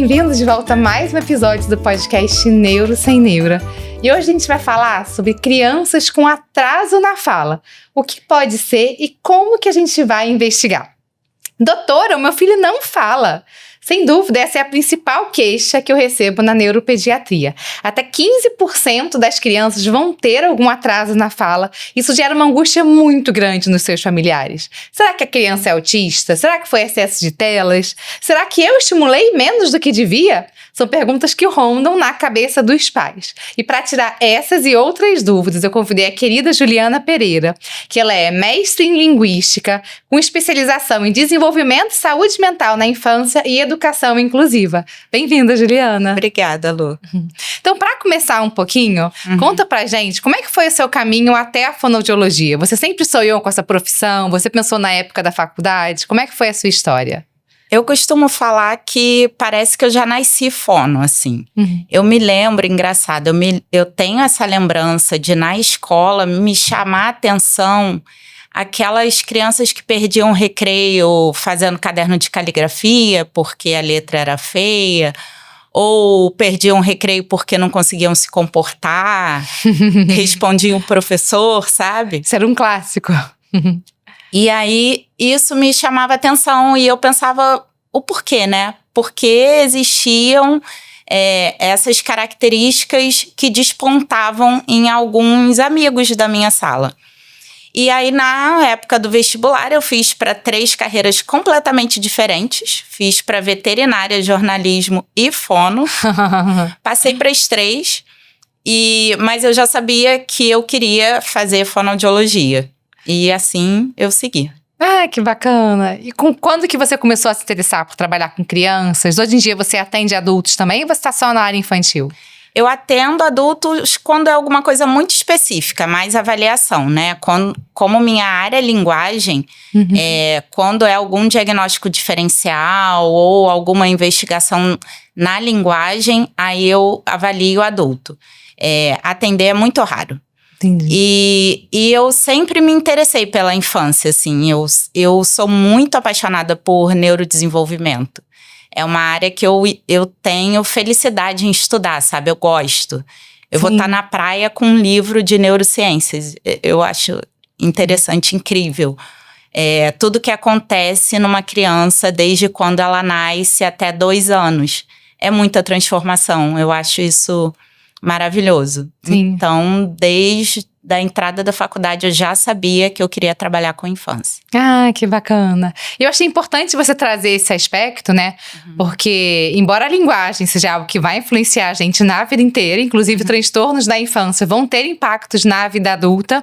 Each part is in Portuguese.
bem-vindos de volta a mais um episódio do podcast Neuro Sem Neura. E hoje a gente vai falar sobre crianças com atraso na fala, o que pode ser e como que a gente vai investigar. Doutora, o meu filho não fala. Sem dúvida, essa é a principal queixa que eu recebo na neuropediatria. Até 15% das crianças vão ter algum atraso na fala. Isso gera uma angústia muito grande nos seus familiares. Será que a criança é autista? Será que foi excesso de telas? Será que eu estimulei menos do que devia? São perguntas que rondam na cabeça dos pais. E para tirar essas e outras dúvidas, eu convidei a querida Juliana Pereira, que ela é mestre em linguística, com especialização em desenvolvimento e saúde mental na infância e educação inclusiva. Bem-vinda, Juliana. Obrigada, Lu. Então, para começar um pouquinho, conta pra gente como é que foi o seu caminho até a fonoaudiologia? Você sempre sonhou com essa profissão? Você pensou na época da faculdade? Como é que foi a sua história? Eu costumo falar que parece que eu já nasci fono, assim. Eu me lembro, engraçado, eu tenho essa lembrança de, na escola, me chamar a atenção aquelas crianças que perdiam recreio fazendo caderno de caligrafia porque a letra era feia, ou perdiam recreio porque não conseguiam se comportar, respondiam o professor, sabe? Isso era um clássico. E aí, isso me chamava atenção e eu pensava o porquê, né? Porque existiam essas características que despontavam em alguns amigos da minha sala. E aí, na época do vestibular, eu fiz para 3 carreiras completamente diferentes. Fiz para veterinária, jornalismo e fono. Passei para as 3, mas eu já sabia que eu queria fazer fonoaudiologia. E assim eu segui. Ah, que bacana! E quando que você começou a se interessar por trabalhar com crianças? Hoje em dia você atende adultos também ou você está só na área infantil? Eu atendo adultos quando é alguma coisa muito específica, mais avaliação, né? Como minha área é linguagem, quando é algum diagnóstico diferencial ou alguma investigação na linguagem, aí eu avalio o adulto. Atender é muito raro. Entendi. E eu sempre me interessei pela infância, assim. Eu sou muito apaixonada por neurodesenvolvimento. É uma área que eu tenho felicidade em estudar, sabe? Eu gosto. Eu vou estar na praia com um livro de neurociências. Eu acho interessante, incrível. Tudo que acontece numa criança desde quando ela nasce até 2 anos. É muita transformação. Eu acho isso maravilhoso. Sim. Então, desde a entrada da faculdade, eu já sabia que eu queria trabalhar com infância. Ah, que bacana. E eu achei importante você trazer esse aspecto, né? Porque, embora a linguagem seja algo que vai influenciar a gente na vida inteira, inclusive transtornos da infância vão ter impactos na vida adulta,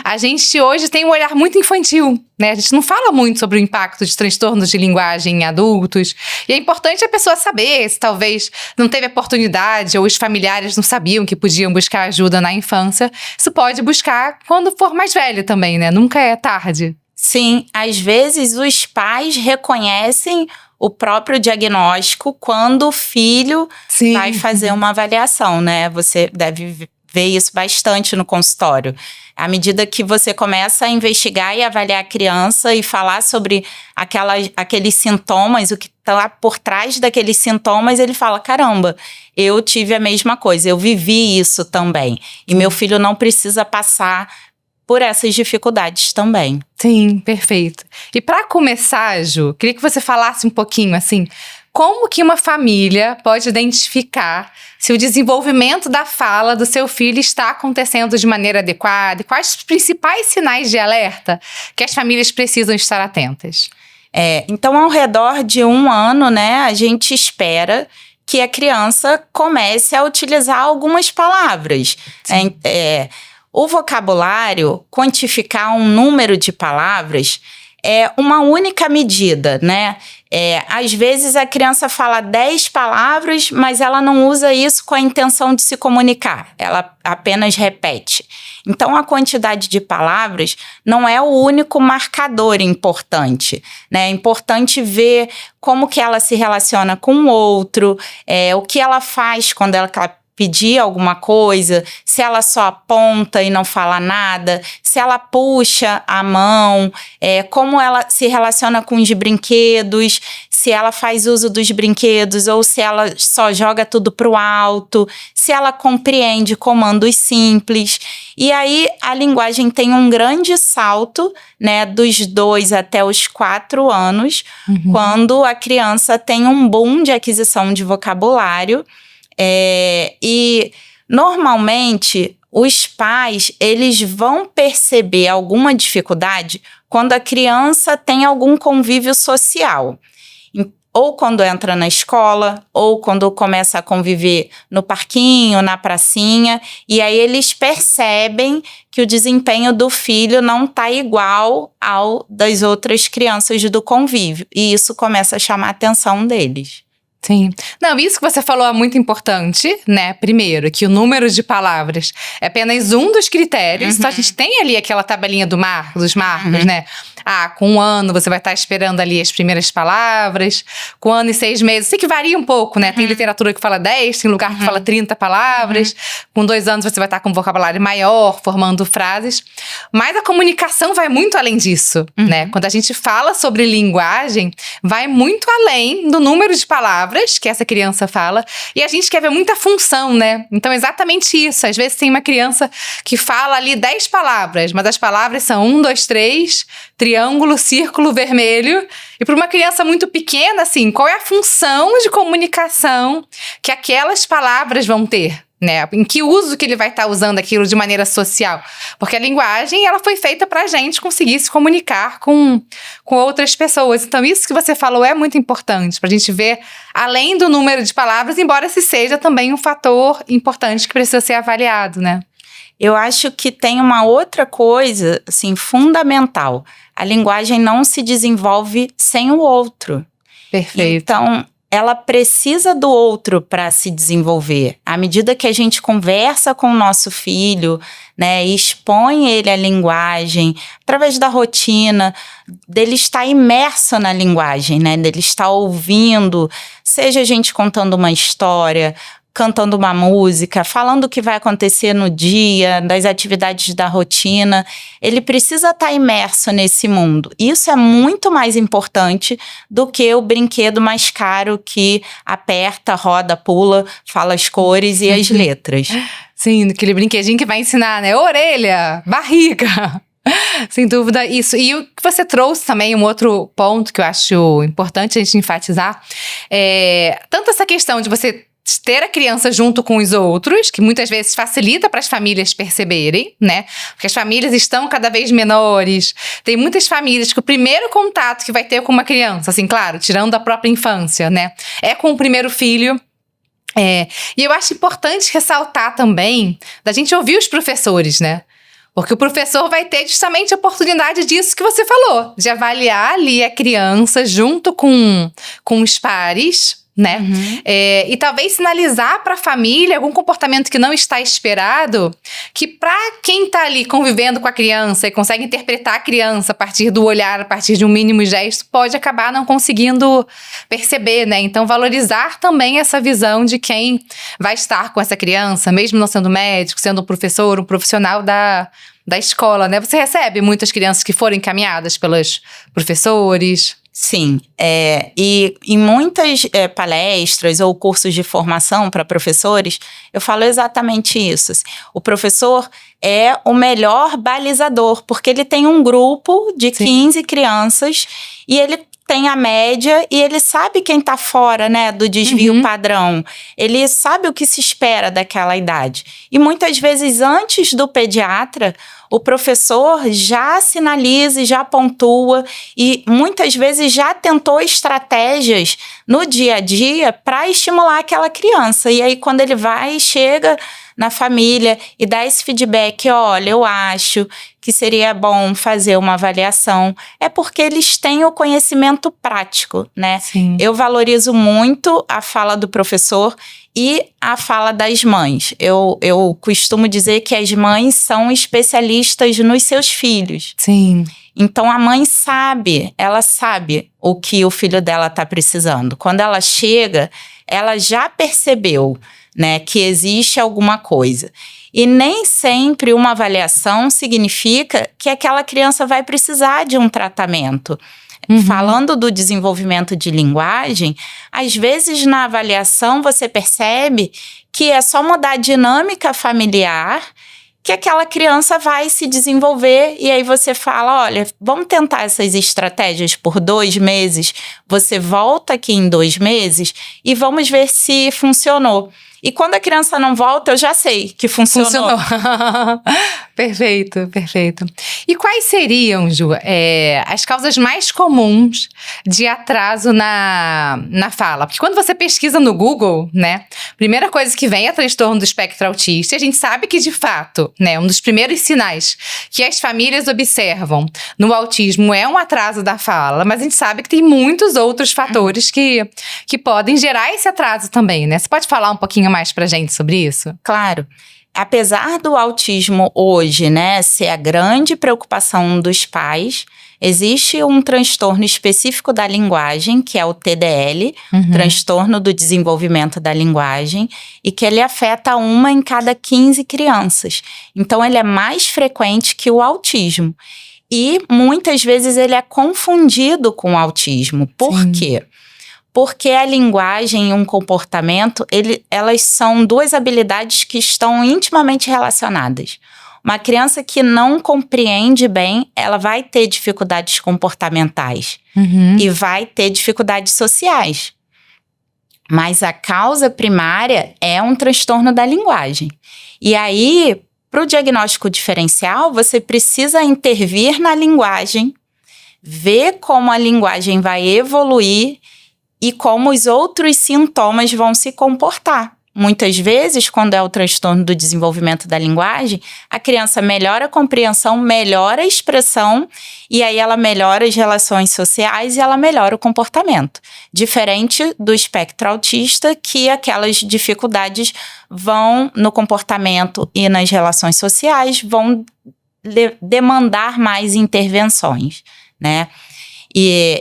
a gente hoje tem um olhar muito infantil, né? A gente não fala muito sobre o impacto de transtornos de linguagem em adultos. E é importante a pessoa saber se talvez não teve oportunidade ou os familiares não sabiam que podiam buscar ajuda na infância. Isso pode buscar quando for mais velho também, né? Nunca é tarde. Sim, às vezes os pais reconhecem o próprio diagnóstico quando o filho vai fazer uma avaliação, né? Você deve ver isso bastante no consultório. À medida que você começa a investigar e avaliar a criança e falar sobre aqueles sintomas, o que está por trás daqueles sintomas, ele fala, caramba, eu tive a mesma coisa, eu vivi isso também. E meu filho não precisa passar por essas dificuldades também. Sim, perfeito. E para começar, Ju, queria que você falasse um pouquinho, assim, como que uma família pode identificar se o desenvolvimento da fala do seu filho está acontecendo de maneira adequada? E quais os principais sinais de alerta que as famílias precisam estar atentas? Então, ao redor de 1 ano, né, a gente espera que a criança comece a utilizar algumas palavras. O vocabulário, quantificar um número de palavras, é uma única medida, né? Às vezes a criança fala 10 palavras, mas ela não usa isso com a intenção de se comunicar. Ela apenas repete. Então, a quantidade de palavras não é o único marcador importante, né? É importante ver como que ela se relaciona com o outro, o que ela faz quando ela pedir alguma coisa, se ela só aponta e não fala nada, se ela puxa a mão, como ela se relaciona com os brinquedos, se ela faz uso dos brinquedos ou se ela só joga tudo pro alto, se ela compreende comandos simples. E aí a linguagem tem um grande salto, né, dos 2 até os 4 anos, quando a criança tem um boom de aquisição de vocabulário. E normalmente os pais eles vão perceber alguma dificuldade quando a criança tem algum convívio social, ou quando entra na escola, ou quando começa a conviver no parquinho, na pracinha, e aí eles percebem que o desempenho do filho não está igual ao das outras crianças do convívio, e isso começa a chamar a atenção deles. Sim. Não, isso que você falou é muito importante, né? Primeiro, que o número de palavras é apenas um dos critérios. Então, a gente tem ali aquela tabelinha dos marcos, né? Com 1 ano você vai estar esperando ali as primeiras palavras. Com 1 ano e 6 meses, sei que varia um pouco, né? Tem literatura que fala 10, tem lugar que fala 30 palavras. Com 2 anos você vai estar com um vocabulário maior, formando frases. Mas a comunicação vai muito além disso, né? Quando a gente fala sobre linguagem, vai muito além do número de palavras que essa criança fala, e a gente quer ver muita função, né? Então, exatamente isso. Às vezes tem uma criança que fala ali 10 palavras, mas as palavras são 1, 2, 3, triângulo, círculo, vermelho. E para uma criança muito pequena, assim, qual é a função de comunicação que aquelas palavras vão ter? Né? Em que uso que ele vai estar usando aquilo de maneira social? Porque a linguagem, ela foi feita para a gente conseguir se comunicar com outras pessoas. Então, isso que você falou é muito importante, para a gente ver além do número de palavras, embora esse seja também um fator importante que precisa ser avaliado, né? Eu acho que tem uma outra coisa, assim, fundamental. A linguagem não se desenvolve sem o outro. Perfeito. Então, ela precisa do outro para se desenvolver. À medida que a gente conversa com o nosso filho, né, e expõe ele à linguagem, através da rotina, dele estar imerso na linguagem, né, dele estar ouvindo, seja a gente contando uma história, cantando uma música, falando o que vai acontecer no dia, das atividades da rotina, ele precisa estar imerso nesse mundo. Isso é muito mais importante do que o brinquedo mais caro que aperta, roda, pula, fala as cores e as letras. Sim, aquele brinquedinho que vai ensinar, né? Orelha, barriga. Sem dúvida, isso. E o que você trouxe também, um outro ponto que eu acho importante a gente enfatizar, tanto essa questão de você ter a criança junto com os outros, que muitas vezes facilita para as famílias perceberem, né? Porque as famílias estão cada vez menores. Tem muitas famílias que o primeiro contato que vai ter com uma criança, assim, claro, tirando da própria infância, né? É com o primeiro filho. E eu acho importante ressaltar também da gente ouvir os professores, né? Porque o professor vai ter justamente a oportunidade disso que você falou, de avaliar ali a criança junto com os pares, né? E talvez sinalizar para a família algum comportamento que não está esperado, que para quem está ali convivendo com a criança e consegue interpretar a criança a partir do olhar, a partir de um mínimo gesto, pode acabar não conseguindo perceber, né? Então, valorizar também essa visão de quem vai estar com essa criança, mesmo não sendo médico, sendo um professor, um profissional da escola, né? Você recebe muitas crianças que foram encaminhadas pelos professores? Sim, e em muitas palestras ou cursos de formação para professores, eu falo exatamente isso. Assim, o professor é o melhor balizador, porque ele tem um grupo de 15 crianças e ele tem a média e ele sabe quem está fora, né, do desvio padrão. Ele sabe o que se espera daquela idade. E muitas vezes, antes do pediatra, o professor já sinaliza e já pontua e muitas vezes já tentou estratégias no dia a dia para estimular aquela criança. E aí, quando ele vai, chega na família e dá esse feedback, olha, eu acho que seria bom fazer uma avaliação, é porque eles têm o conhecimento prático, né? Sim. Eu valorizo muito a fala do professor e a fala das mães. Eu costumo dizer que as mães são especialistas nos seus filhos. Sim. Então, a mãe sabe, ela sabe o que o filho dela está precisando. Quando ela chega, ela já percebeu, né? Que existe alguma coisa. E nem sempre uma avaliação significa que aquela criança vai precisar de um tratamento. Falando do desenvolvimento de linguagem, às vezes na avaliação você percebe que é só mudar a dinâmica familiar que aquela criança vai se desenvolver, e aí você fala, olha, vamos tentar essas estratégias por 2 meses, você volta aqui em 2 meses e vamos ver se funcionou. E quando a criança não volta, eu já sei que funcionou. Perfeito, perfeito. E quais seriam, Ju, as causas mais comuns de atraso na fala? Porque quando você pesquisa no Google, né, a primeira coisa que vem é transtorno do espectro autista, e a gente sabe que, de fato, né, um dos primeiros sinais que as famílias observam no autismo é um atraso da fala, mas a gente sabe que tem muitos outros fatores que podem gerar esse atraso também, né? Você pode falar um pouquinho mais pra gente sobre isso? Claro. Apesar do autismo hoje, né, ser a grande preocupação dos pais, existe um transtorno específico da linguagem, que é o TDL, transtorno do desenvolvimento da linguagem, e que ele afeta 1 em cada 15 crianças. Então, ele é mais frequente que o autismo. E, muitas vezes, ele é confundido com o autismo. Por quê? Porque a linguagem e um comportamento, elas são 2 habilidades que estão intimamente relacionadas. Uma criança que não compreende bem, ela vai ter dificuldades comportamentais e vai ter dificuldades sociais. Mas a causa primária é um transtorno da linguagem. E aí, para o diagnóstico diferencial, você precisa intervir na linguagem, ver como a linguagem vai evoluir e como os outros sintomas vão se comportar. Muitas vezes, quando é o transtorno do desenvolvimento da linguagem, a criança melhora a compreensão, melhora a expressão, e aí ela melhora as relações sociais e ela melhora o comportamento. Diferente do espectro autista, que aquelas dificuldades vão no comportamento e nas relações sociais, vão demandar mais intervenções, né?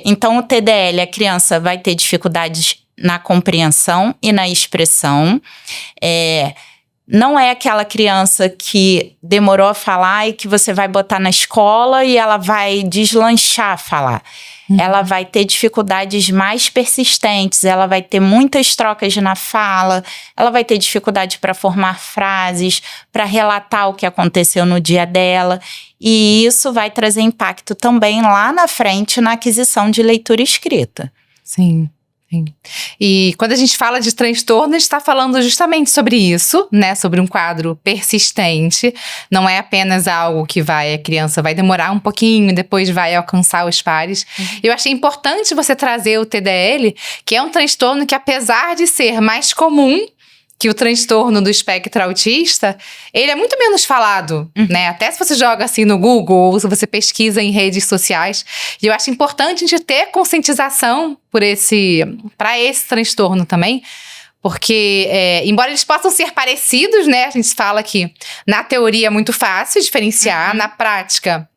Então, o TDL, a criança vai ter dificuldades na compreensão e na expressão. Não é aquela criança que demorou a falar e que você vai botar na escola e ela vai deslanchar a falar. Ela vai ter dificuldades mais persistentes, ela vai ter muitas trocas na fala, ela vai ter dificuldade para formar frases, para relatar o que aconteceu no dia dela. E isso vai trazer impacto também lá na frente na aquisição de leitura e escrita. Sim. E quando a gente fala de transtorno, a gente está falando justamente sobre isso, né? Sobre um quadro persistente. Não é apenas algo que a criança vai demorar um pouquinho e depois vai alcançar os pares. Eu achei importante você trazer o TDL, que é um transtorno que, apesar de ser mais comum que o transtorno do espectro autista, ele é muito menos falado, né? Até se você joga assim no Google ou se você pesquisa em redes sociais. E eu acho importante a gente ter conscientização para esse transtorno também, porque, embora eles possam ser parecidos, né? A gente fala que na teoria é muito fácil diferenciar, na prática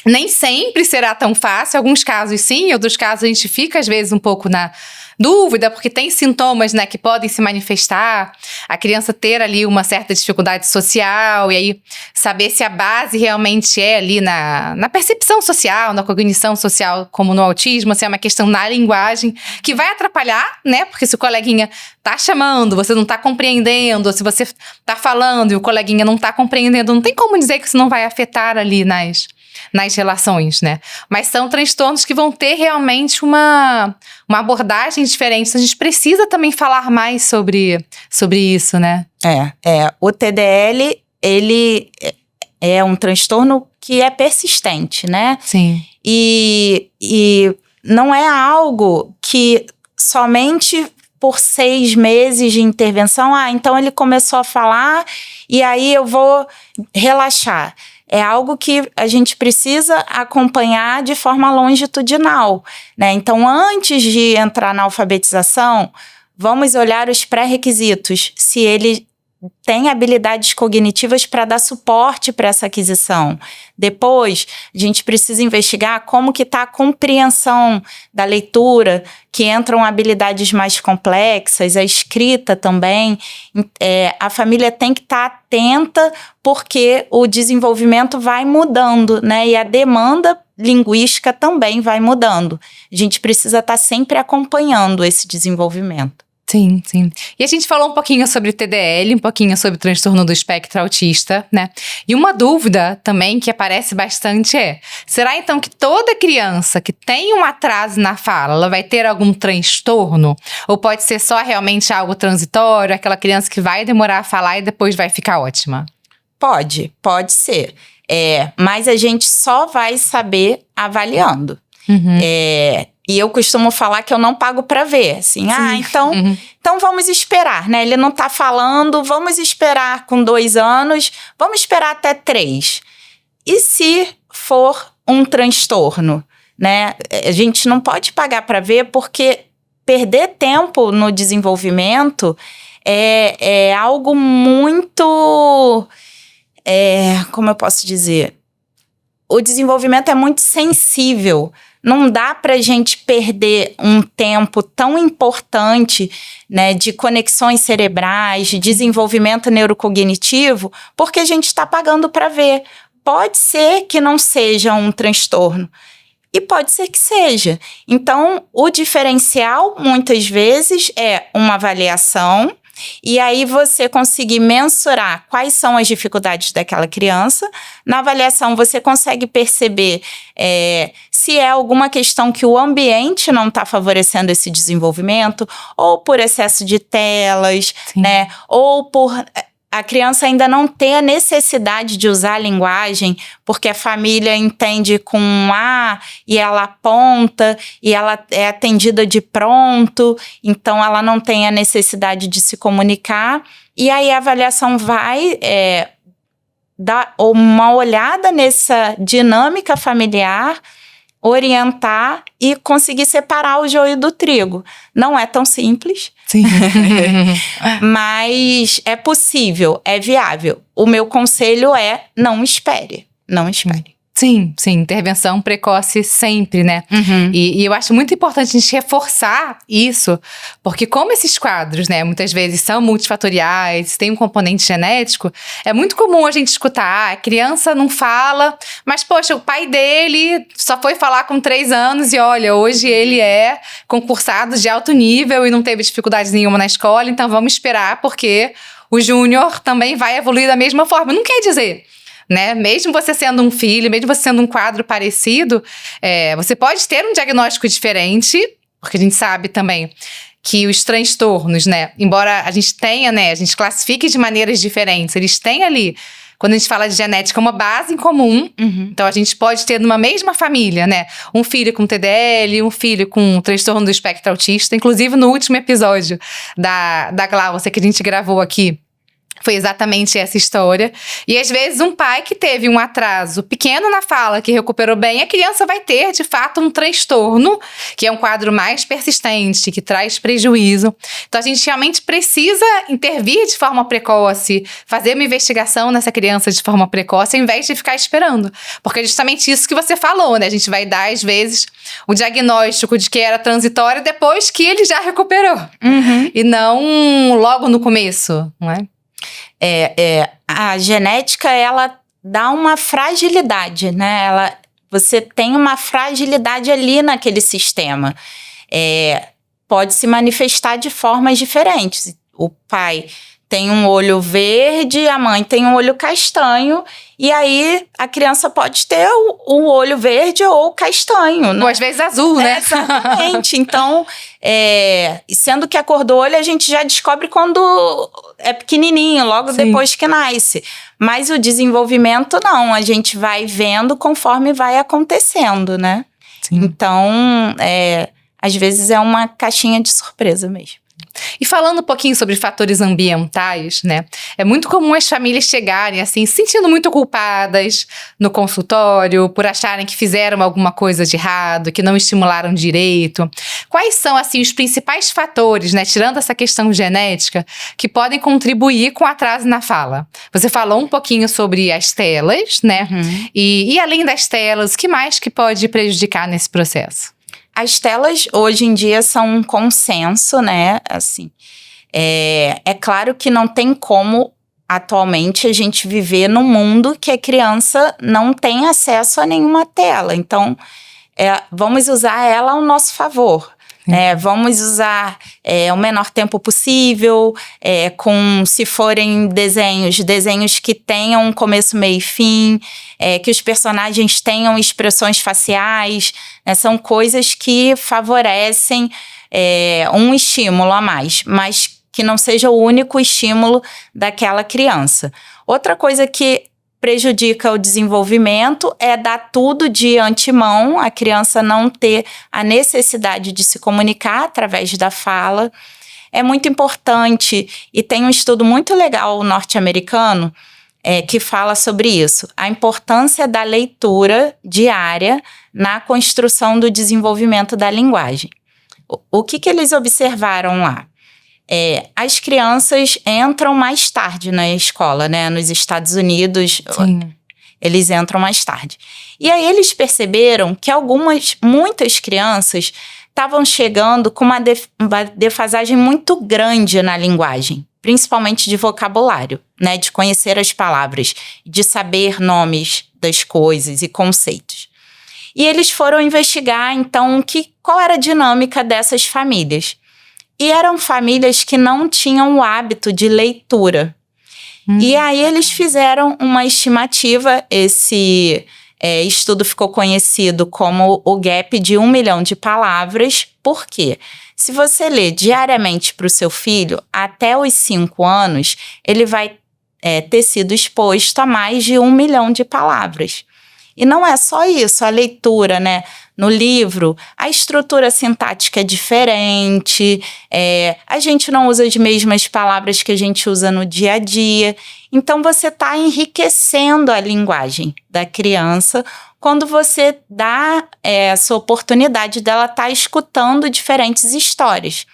nem sempre será tão fácil. Em alguns casos sim, em outros casos a gente fica às vezes um pouco na dúvida, porque tem sintomas, né, que podem se manifestar, a criança ter ali uma certa dificuldade social, e aí saber se a base realmente é ali na percepção social, na cognição social, como no autismo, se é uma questão na linguagem, que vai atrapalhar, né, porque se o coleguinha tá chamando, você não tá compreendendo, ou se você tá falando e o coleguinha não tá compreendendo, não tem como dizer que isso não vai afetar ali nas relações, né? Mas são transtornos que vão ter realmente uma abordagem diferente. A gente precisa também falar mais sobre isso, né? O TDL, ele é um transtorno que é persistente, né? Sim. E não é algo que somente por 6 meses de intervenção, então ele começou a falar e aí eu vou relaxar. É algo que a gente precisa acompanhar de forma longitudinal, né? Então, antes de entrar na alfabetização, vamos olhar os pré-requisitos. Se ele tem habilidades cognitivas para dar suporte para essa aquisição. Depois, a gente precisa investigar como que está a compreensão da leitura, que entram habilidades mais complexas, a escrita também. A família tem que estar atenta, porque o desenvolvimento vai mudando, né? E a demanda linguística também vai mudando. A gente precisa estar sempre acompanhando esse desenvolvimento. Sim, sim. E a gente falou um pouquinho sobre TDL, um pouquinho sobre transtorno do espectro autista, né? E uma dúvida também que aparece bastante será então que toda criança que tem um atraso na fala, ela vai ter algum transtorno? Ou pode ser só realmente algo transitório, aquela criança que vai demorar a falar e depois vai ficar ótima? Pode ser. Mas a gente só vai saber avaliando. Uhum. E eu costumo falar que eu não pago para ver, assim, então vamos esperar, né? Ele não tá falando, vamos esperar com 2 anos, vamos esperar até 3. E se for um transtorno, né? A gente não pode pagar para ver, porque perder tempo no desenvolvimento é algo muito... como eu posso dizer? O desenvolvimento é muito sensível. Não dá para a gente perder um tempo tão importante, né, de conexões cerebrais, de desenvolvimento neurocognitivo, porque a gente está pagando para ver. Pode ser que não seja um transtorno, e pode ser que seja. Então, o diferencial, muitas vezes, é uma avaliação, e aí você conseguir mensurar quais são as dificuldades daquela criança. Na avaliação, você consegue perceber se é alguma questão que o ambiente não está favorecendo esse desenvolvimento, ou por excesso de telas, né? Ou por a criança ainda não ter a necessidade de usar a linguagem, porque a família entende com um A e ela aponta e ela é atendida de pronto, então ela não tem a necessidade de se comunicar. E aí a avaliação vai dar uma olhada nessa dinâmica familiar, orientar e conseguir separar o joio do trigo. Não é tão simples. Sim. Mas é possível, é viável. O meu conselho é: não espere. Sim, intervenção precoce sempre, né? Uhum. E eu acho muito importante a gente reforçar isso, porque como esses quadros, né, muitas vezes são multifatoriais, tem um componente genético, é muito comum a gente escutar, a criança não fala, mas poxa, o pai dele só foi falar com 3 anos e olha, hoje ele é concursado de alto nível e não teve dificuldade nenhuma na escola, então vamos esperar porque o júnior também vai evoluir da mesma forma. Não quer dizer... né? Mesmo você sendo um filho, mesmo você sendo um quadro parecido, você pode ter um diagnóstico diferente, porque a gente sabe também que os transtornos, né? Embora a gente tenha, né? A gente classifique de maneiras diferentes, eles têm ali, quando a gente fala de genética, uma base em comum. Uhum. Então, a gente pode ter numa mesma família, né? Um filho com TDL, um filho com transtorno do espectro autista. Inclusive, no último episódio da Glaucia que a gente gravou aqui, foi exatamente essa história. E às vezes um pai que teve um atraso pequeno na fala, que recuperou bem, a criança vai ter, de fato, um transtorno, que é um quadro mais persistente, que traz prejuízo. Então a gente realmente precisa intervir de forma precoce, fazer uma investigação nessa criança de forma precoce, ao invés de ficar esperando. Porque é justamente isso que você falou, né? A gente vai dar, às vezes, o diagnóstico de que era transitório depois que ele já recuperou. Uhum. E não logo no começo, não é? A genética, ela dá uma fragilidade, né? Você tem uma fragilidade ali naquele sistema. Pode se manifestar de formas diferentes. O pai tem um olho verde, a mãe tem um olho castanho, e aí a criança pode ter o olho verde ou castanho, né? Ou às vezes azul, né? Exatamente. Então, sendo que a cor do olho a gente já descobre quando é pequenininho, logo Sim. depois que nasce. Mas o desenvolvimento não, a gente vai vendo conforme vai acontecendo, né? Sim. Então, às vezes é uma caixinha de surpresa mesmo. E falando um pouquinho sobre fatores ambientais, né? É muito comum as famílias chegarem assim, se sentindo muito culpadas no consultório, por acharem que fizeram alguma coisa de errado, que não estimularam direito. Quais são, assim, os principais fatores, né? Tirando essa questão genética, que podem contribuir com o atraso na fala? Você falou um pouquinho sobre as telas, né? E além das telas, o que mais que pode prejudicar nesse processo? As telas, hoje em dia, são um consenso, né? Assim, é claro que não tem como, atualmente, a gente viver num mundo que a criança não tem acesso a nenhuma tela. Então, vamos usar ela ao nosso favor. Vamos usar o menor tempo possível, se forem desenhos que tenham um começo, meio e fim, que os personagens tenham expressões faciais, né? São coisas que favorecem um estímulo a mais, mas que não seja o único estímulo daquela criança. Outra coisa que prejudica o desenvolvimento é dar tudo de antemão, a criança não ter a necessidade de se comunicar através da fala. É muito importante, e tem um estudo muito legal norte-americano que fala sobre isso, a importância da leitura diária na construção do desenvolvimento da linguagem. O que eles observaram lá? As crianças entram mais tarde na escola, né? Nos Estados Unidos, Sim. Eles entram mais tarde. E aí eles perceberam que muitas crianças estavam chegando com uma defasagem muito grande na linguagem, principalmente de vocabulário, né? De conhecer as palavras, de saber nomes das coisas e conceitos. E eles foram investigar, então, qual era a dinâmica dessas famílias. E eram famílias que não tinham o hábito de leitura. E aí eles fizeram uma estimativa, esse estudo ficou conhecido como o gap de 1 milhão de palavras. Por quê? Se você lê diariamente para o seu filho, até os 5 anos, ele vai ter sido exposto a mais de 1 milhão de palavras. E não é só isso, a leitura, né? No livro, a estrutura sintática é diferente, a gente não usa as mesmas palavras que a gente usa no dia a dia. Então, você está enriquecendo a linguagem da criança quando você dá essa oportunidade dela estar escutando diferentes histórias.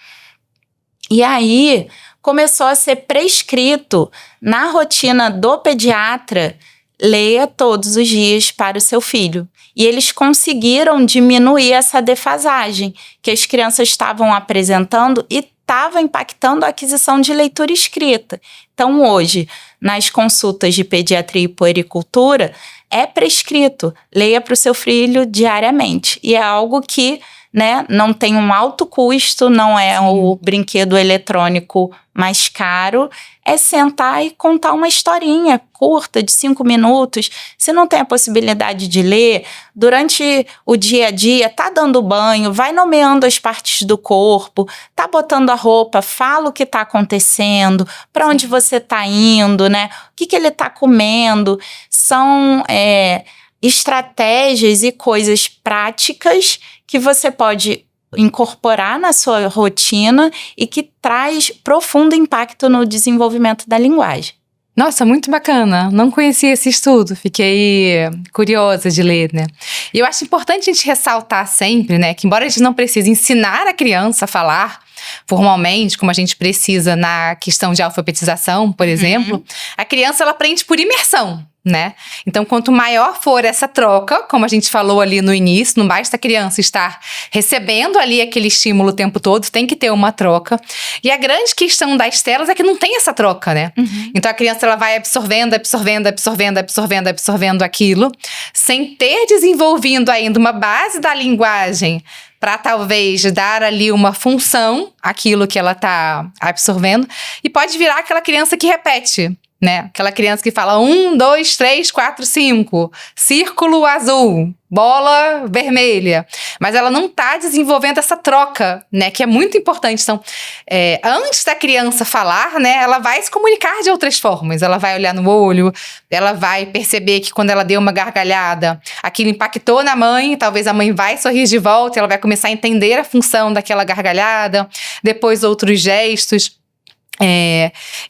E aí, começou a ser prescrito na rotina do pediatra: leia todos os dias para o seu filho. E eles conseguiram diminuir essa defasagem que as crianças estavam apresentando e estava impactando a aquisição de leitura escrita. Então, hoje, nas consultas de pediatria e puericultura, é prescrito: leia para o seu filho diariamente. E é algo que, né, não tem um alto custo, não é o brinquedo eletrônico mais caro, é sentar e contar uma historinha curta de 5 minutos. Se não tem a possibilidade de ler, durante o dia a dia, tá dando banho, vai nomeando as partes do corpo, tá botando a roupa, fala o que tá acontecendo, para onde você tá indo, né? O que ele tá comendo. São estratégias e coisas práticas que você pode incorporar na sua rotina e que traz profundo impacto no desenvolvimento da linguagem. Nossa, muito bacana. Não conhecia esse estudo, fiquei curiosa de ler, né? E eu acho importante a gente ressaltar sempre, né, que embora a gente não precise ensinar a criança a falar formalmente, como a gente precisa na questão de alfabetização, por exemplo, a criança ela aprende por imersão, né? Então, quanto maior for essa troca, como a gente falou ali no início, não basta a criança estar recebendo ali aquele estímulo o tempo todo, tem que ter uma troca. E a grande questão das telas é que não tem essa troca, né? Então, a criança ela vai absorvendo aquilo, sem ter desenvolvido ainda uma base da linguagem para talvez dar ali uma função àquilo que ela está absorvendo. E pode virar aquela criança que repete né? Aquela criança que fala 1, 2, 3, 4, 5, círculo azul, bola vermelha. Mas ela não está desenvolvendo essa troca, né? Que é muito importante. Então, antes da criança falar, né? Ela vai se comunicar de outras formas. Ela vai olhar no olho, ela vai perceber que quando ela deu uma gargalhada, aquilo impactou na mãe, talvez a mãe vai sorrir de volta, ela vai começar a entender a função daquela gargalhada, depois outros gestos.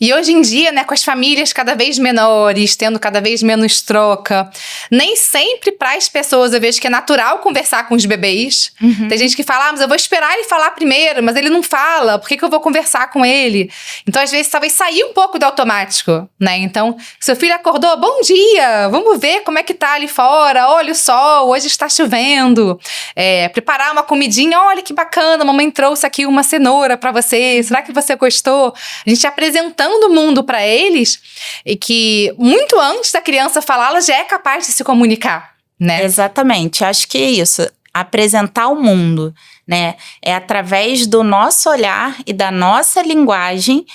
E hoje em dia, né, com as famílias cada vez menores, tendo cada vez menos troca, nem sempre para as pessoas eu vejo que é natural conversar com os bebês. Tem gente que fala, mas eu vou esperar ele falar primeiro, mas ele não fala, por que eu vou conversar com ele? Então, às vezes, talvez sair um pouco do automático, né? Então, seu filho acordou, bom dia, vamos ver como é que tá ali fora, olha o sol, hoje está chovendo. Preparar uma comidinha, olha que bacana, a mamãe trouxe aqui uma cenoura para você, será que você gostou? A gente apresentando o mundo para eles e que muito antes da criança falar, ela já é capaz de se comunicar, né? Exatamente, acho que é isso, apresentar o mundo, né? É através do nosso olhar e da nossa linguagem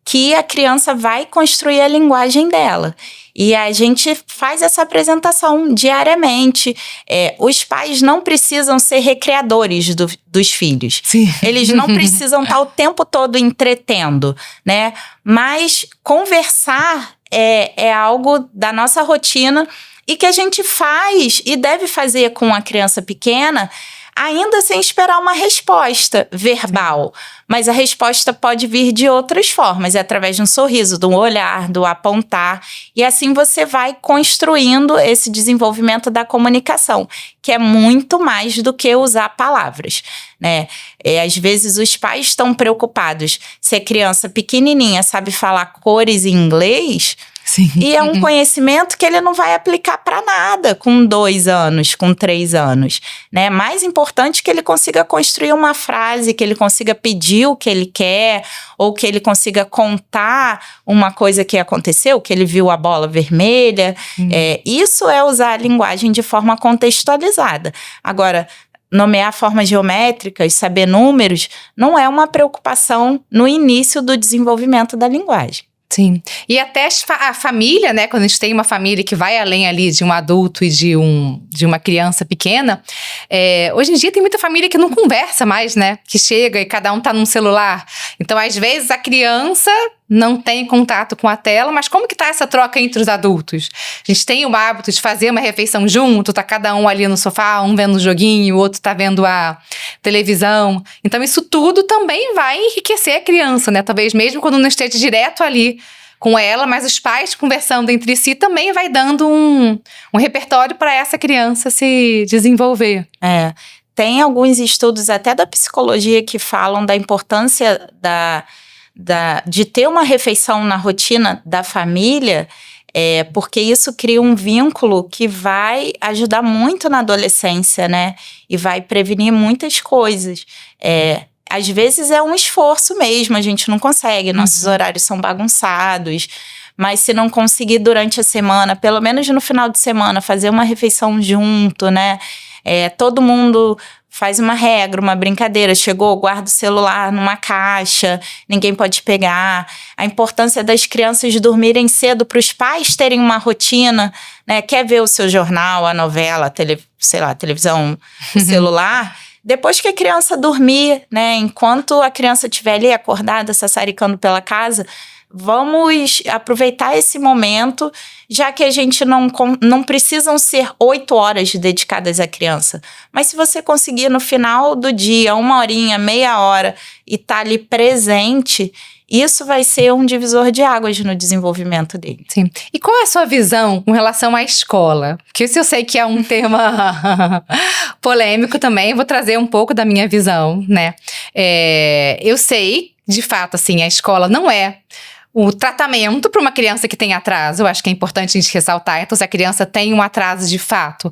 que a criança vai construir a linguagem dela. E a gente faz essa apresentação diariamente. Os pais não precisam ser recreadores dos filhos. Sim. Eles não precisam estar o tempo todo entretendo, né? Mas conversar é algo da nossa rotina e que a gente faz e deve fazer com a criança pequena, ainda sem esperar uma resposta verbal. Mas a resposta pode vir de outras formas, através de um sorriso, do olhar, do apontar. E assim você vai construindo esse desenvolvimento da comunicação, que é muito mais do que usar palavras, né? Às vezes os pais estão preocupados se a criança pequenininha sabe falar cores em inglês. Sim. E é um conhecimento que ele não vai aplicar para nada com 2 anos, com 3 anos, né? Mais importante que ele consiga construir uma frase, que ele consiga pedir o que ele quer, ou que ele consiga contar uma coisa que aconteceu, que ele viu a bola vermelha. Isso é usar a linguagem de forma contextualizada. Agora, nomear formas geométricas, saber números, não é uma preocupação no início do desenvolvimento da linguagem. Sim. E até a família, né? Quando a gente tem uma família que vai além ali de um adulto e de uma criança pequena, hoje em dia tem muita família que não conversa mais, né? Que chega e cada um tá num celular. Então, às vezes, a criança não tem contato com a tela, mas como que tá essa troca entre os adultos? A gente tem o hábito de fazer uma refeição junto, tá cada um ali no sofá, um vendo o joguinho, o outro tá vendo a televisão. Então, isso tudo também vai enriquecer a criança, né? Talvez mesmo quando não esteja direto ali com ela, mas os pais conversando entre si também vai dando um repertório para essa criança se desenvolver. Tem alguns estudos até da psicologia que falam da importância de ter uma refeição na rotina da família, porque isso cria um vínculo que vai ajudar muito na adolescência, né? E vai prevenir muitas coisas. Às vezes é um esforço mesmo, a gente não consegue, nossos horários são bagunçados, mas se não conseguir durante a semana, pelo menos no final de semana, fazer uma refeição junto, né? Todo mundo faz uma regra, uma brincadeira, chegou, guarda o celular numa caixa, ninguém pode pegar. A importância das crianças dormirem cedo para os pais terem uma rotina, né? Quer ver o seu jornal, a novela, a televisão, o celular. Depois que a criança dormir, né? Enquanto a criança estiver ali acordada, sassaricando pela casa, vamos aproveitar esse momento, já que a gente não precisam ser 8 horas dedicadas à criança. Mas se você conseguir no final do dia, 1 horinha, meia hora, e tá ali presente, isso vai ser um divisor de águas no desenvolvimento dele. Sim. E qual é a sua visão com relação à escola? Porque isso eu sei que é um tema polêmico também, vou trazer um pouco da minha visão, né? Eu sei, de fato, assim, a escola não é o tratamento para uma criança que tem atraso. Eu acho que é importante a gente ressaltar. Então, se a criança tem um atraso de fato,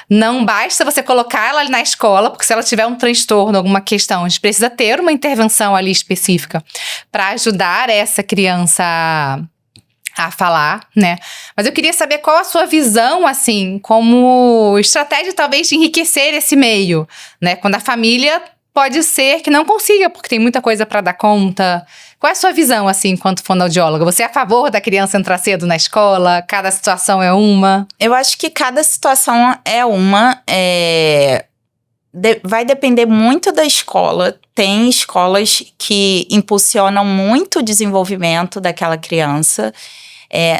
não basta você colocar ela ali na escola, porque se ela tiver um transtorno, alguma questão, a gente precisa ter uma intervenção ali específica para ajudar essa criança a falar, né? Mas eu queria saber qual a sua visão, assim, como estratégia talvez de enriquecer esse meio, né? Quando a família pode ser que não consiga, porque tem muita coisa para dar conta. Qual é a sua visão, assim, enquanto fonoaudióloga? Você é a favor da criança entrar cedo na escola? Cada situação é uma? Eu acho que cada situação é uma. Vai depender muito da escola. Tem escolas que impulsionam muito o desenvolvimento daquela criança.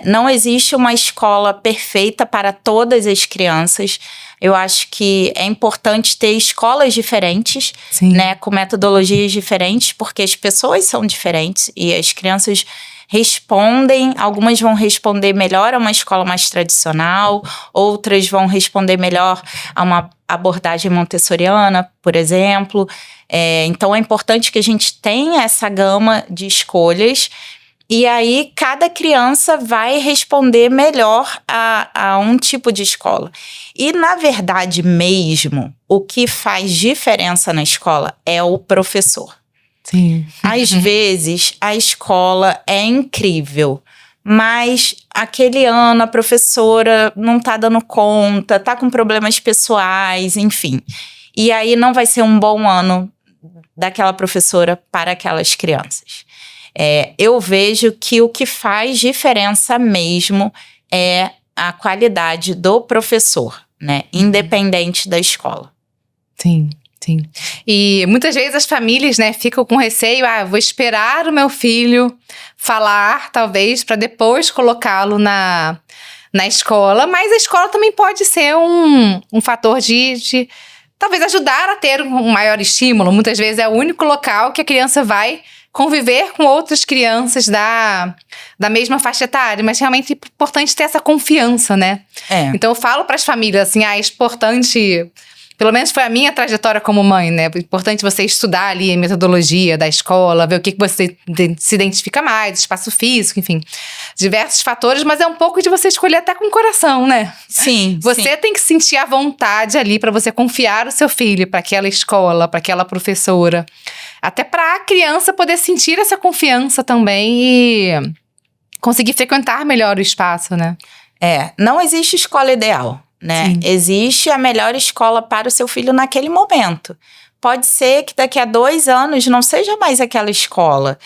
Não existe uma escola perfeita para todas as crianças. Eu acho que é importante ter escolas diferentes, né, com metodologias diferentes, porque as pessoas são diferentes e as crianças respondem, algumas vão responder melhor a uma escola mais tradicional, outras vão responder melhor a uma abordagem montessoriana, por exemplo. Então é importante que a gente tenha essa gama de escolhas. E aí, cada criança vai responder melhor a um tipo de escola. E, na verdade mesmo, o que faz diferença na escola é o professor. Sim. Às vezes, a escola é incrível, mas aquele ano a professora não está dando conta, está com problemas pessoais, enfim. E aí, não vai ser um bom ano daquela professora para aquelas crianças. Eu vejo que o que faz diferença mesmo é a qualidade do professor, né? Independente da escola. Sim, sim. E muitas vezes as famílias, né, ficam com receio. Eu vou esperar o meu filho falar, talvez, para depois colocá-lo na escola. Mas a escola também pode ser um fator de talvez ajudar a ter um maior estímulo. Muitas vezes é o único local que a criança vai conviver com outras crianças da mesma faixa etária, mas realmente é importante ter essa confiança, né? Então eu falo para as famílias assim, é importante, pelo menos foi a minha trajetória como mãe, né? É importante você estudar ali a metodologia da escola, ver o que você se identifica mais, espaço físico, enfim, diversos fatores, mas é um pouco de você escolher até com o coração, né? Sim. Você tem que sentir a vontade ali para você confiar o seu filho para aquela escola, para aquela professora. Até para a criança poder sentir essa confiança também e conseguir frequentar melhor o espaço, né? Não existe escola ideal, né? Sim. Existe a melhor escola para o seu filho naquele momento. Pode ser que daqui a 2 anos não seja mais aquela escola.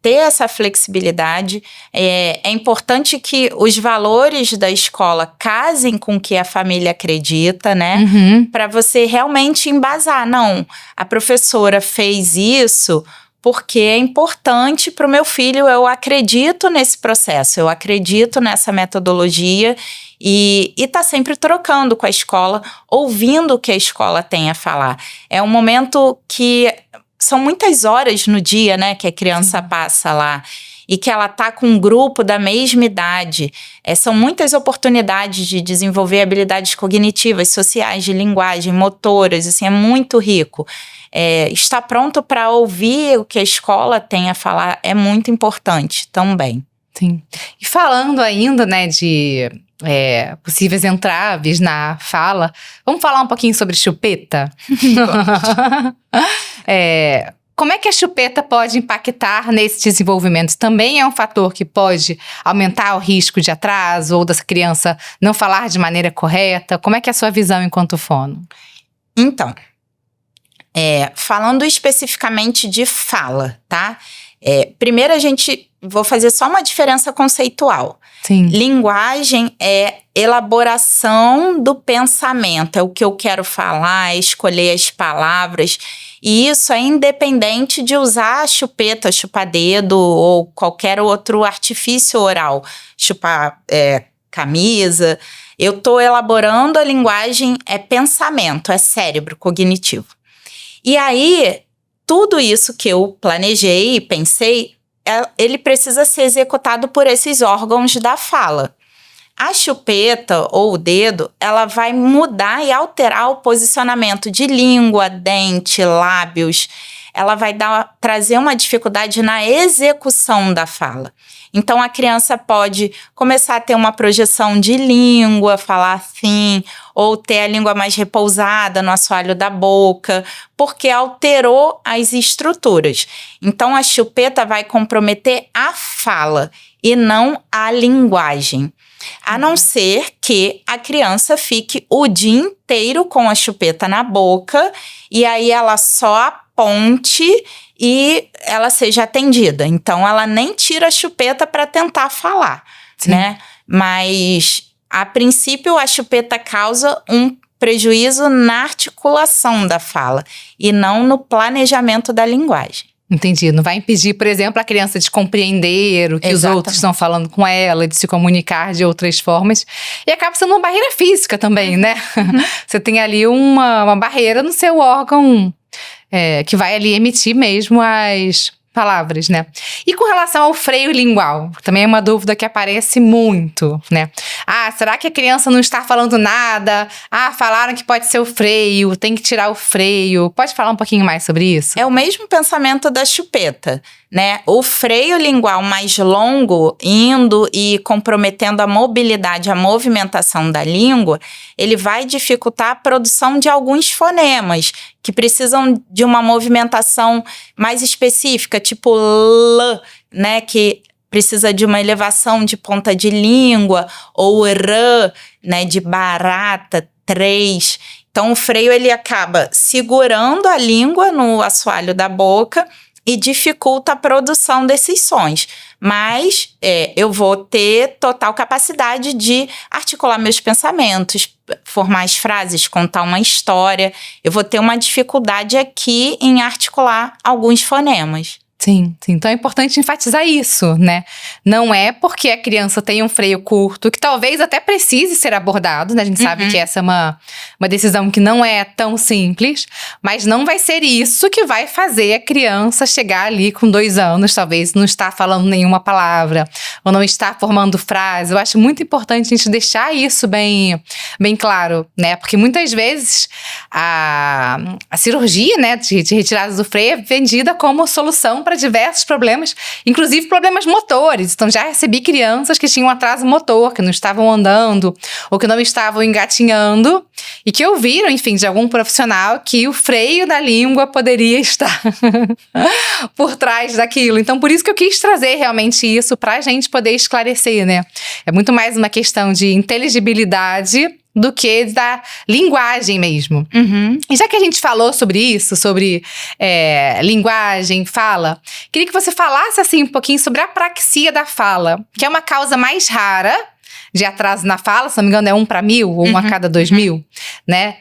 Ter essa flexibilidade. É importante que os valores da escola casem com o que a família acredita, né? Uhum. Para você realmente embasar. Não, a professora fez isso porque é importante para o meu filho, eu acredito nesse processo, eu acredito nessa metodologia e tá sempre trocando com a escola, ouvindo o que a escola tem a falar. É um momento que são muitas horas no dia, né, que a criança passa lá e que ela tá com um grupo da mesma idade. São muitas oportunidades de desenvolver habilidades cognitivas, sociais, de linguagem, motoras, assim, é muito rico. Estar pronto para ouvir o que a escola tem a falar é muito importante também. Sim. E falando ainda, né, de possíveis entraves na fala, vamos falar um pouquinho sobre chupeta? Como é que a chupeta pode impactar nesse desenvolvimento? Também é um fator que pode aumentar o risco de atraso ou dessa criança não falar de maneira correta? Como é que é a sua visão enquanto fono? Então, falando especificamente de fala, tá? Primeiro vou fazer só uma diferença conceitual. Sim. Linguagem é elaboração do pensamento, é o que eu quero falar, é escolher as palavras. E isso é independente de usar a chupeta, chupa-dedo ou qualquer outro artifício oral. Chupar camisa. Eu estou elaborando a linguagem, é pensamento, é cérebro cognitivo. E aí, tudo isso que eu planejei e pensei, ele precisa ser executado por esses órgãos da fala. A chupeta ou o dedo, ela vai mudar e alterar o posicionamento de língua, dente, lábios. Ela vai trazer uma dificuldade na execução da fala. Então, a criança pode começar a ter uma projeção de língua, falar assim, ou ter a língua mais repousada no assoalho da boca, porque alterou as estruturas. Então, a chupeta vai comprometer a fala e não a linguagem. A não ser que a criança fique o dia inteiro com a chupeta na boca e aí ela só aponte e ela seja atendida. Então, ela nem tira a chupeta para tentar falar, né? Mas, a princípio, a chupeta causa um prejuízo na articulação da fala e não no planejamento da linguagem. Entendi. Não vai impedir, por exemplo, a criança de compreender o que os outros estão falando com ela, de se comunicar de outras formas. E acaba sendo uma barreira física também, né? Você tem ali uma barreira no seu órgão que vai ali emitir mesmo as palavras, né? E com relação ao freio lingual, também é uma dúvida que aparece muito, né? Será que a criança não está falando nada? Falaram que pode ser o freio, tem que tirar o freio. Pode falar um pouquinho mais sobre isso? É o mesmo pensamento da chupeta, né? O freio lingual mais longo, indo e comprometendo a mobilidade, a movimentação da língua, ele vai dificultar a produção de alguns fonemas que precisam de uma movimentação mais específica, tipo L, né? Que precisa de uma elevação de ponta de língua, ou R, né? De barata, 3. Então, o freio ele acaba segurando a língua no assoalho da boca e dificulta a produção desses sons. Mas eu vou ter total capacidade de articular meus pensamentos, formar as frases, contar uma história. Eu vou ter uma dificuldade aqui em articular alguns fonemas. Sim. Então é importante enfatizar isso, né? Não é porque a criança tem um freio curto, que talvez até precise ser abordado, né? A gente sabe que essa é uma decisão que não é tão simples, mas não vai ser isso que vai fazer a criança chegar ali com 2 anos, talvez não estar falando nenhuma palavra, ou não estar formando frase. Eu acho muito importante a gente deixar isso bem claro, né? Porque muitas vezes a cirurgia, né, de retirada do freio é vendida como solução para diversos problemas, inclusive problemas motores. Então, já recebi crianças que tinham atraso motor, que não estavam andando, ou que não estavam engatinhando, e que ouviram, enfim, de algum profissional que o freio da língua poderia estar por trás daquilo. Então, por isso que eu quis trazer realmente isso para a gente poder esclarecer, né? É muito mais uma questão de inteligibilidade do que da linguagem mesmo. E já que a gente falou sobre isso, sobre linguagem, fala, queria que você falasse assim um pouquinho sobre a apraxia da fala, que é uma causa mais rara de atraso na fala, se não me engano é 1 para 1000 ou 1 a cada 2000, né?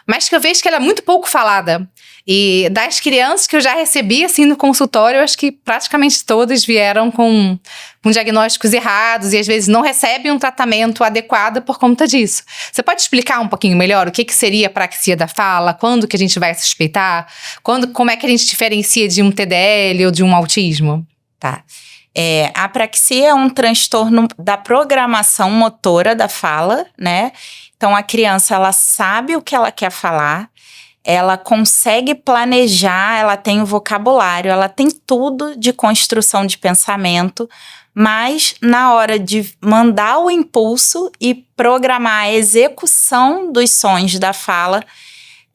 Mas que eu vejo que ela é muito pouco falada. E das crianças que eu já recebi, assim, no consultório, eu acho que praticamente todas vieram com diagnósticos errados e às vezes não recebem um tratamento adequado por conta disso. Você pode explicar um pouquinho melhor o que seria a apraxia da fala? Quando que a gente vai suspeitar? Como é que a gente diferencia de um TDL ou de um autismo? Tá. A apraxia é um transtorno da programação motora da fala, né? Então, a criança, ela sabe o que ela quer falar, ela consegue planejar, ela tem o vocabulário, ela tem tudo de construção de pensamento, mas na hora de mandar o impulso e programar a execução dos sons da fala,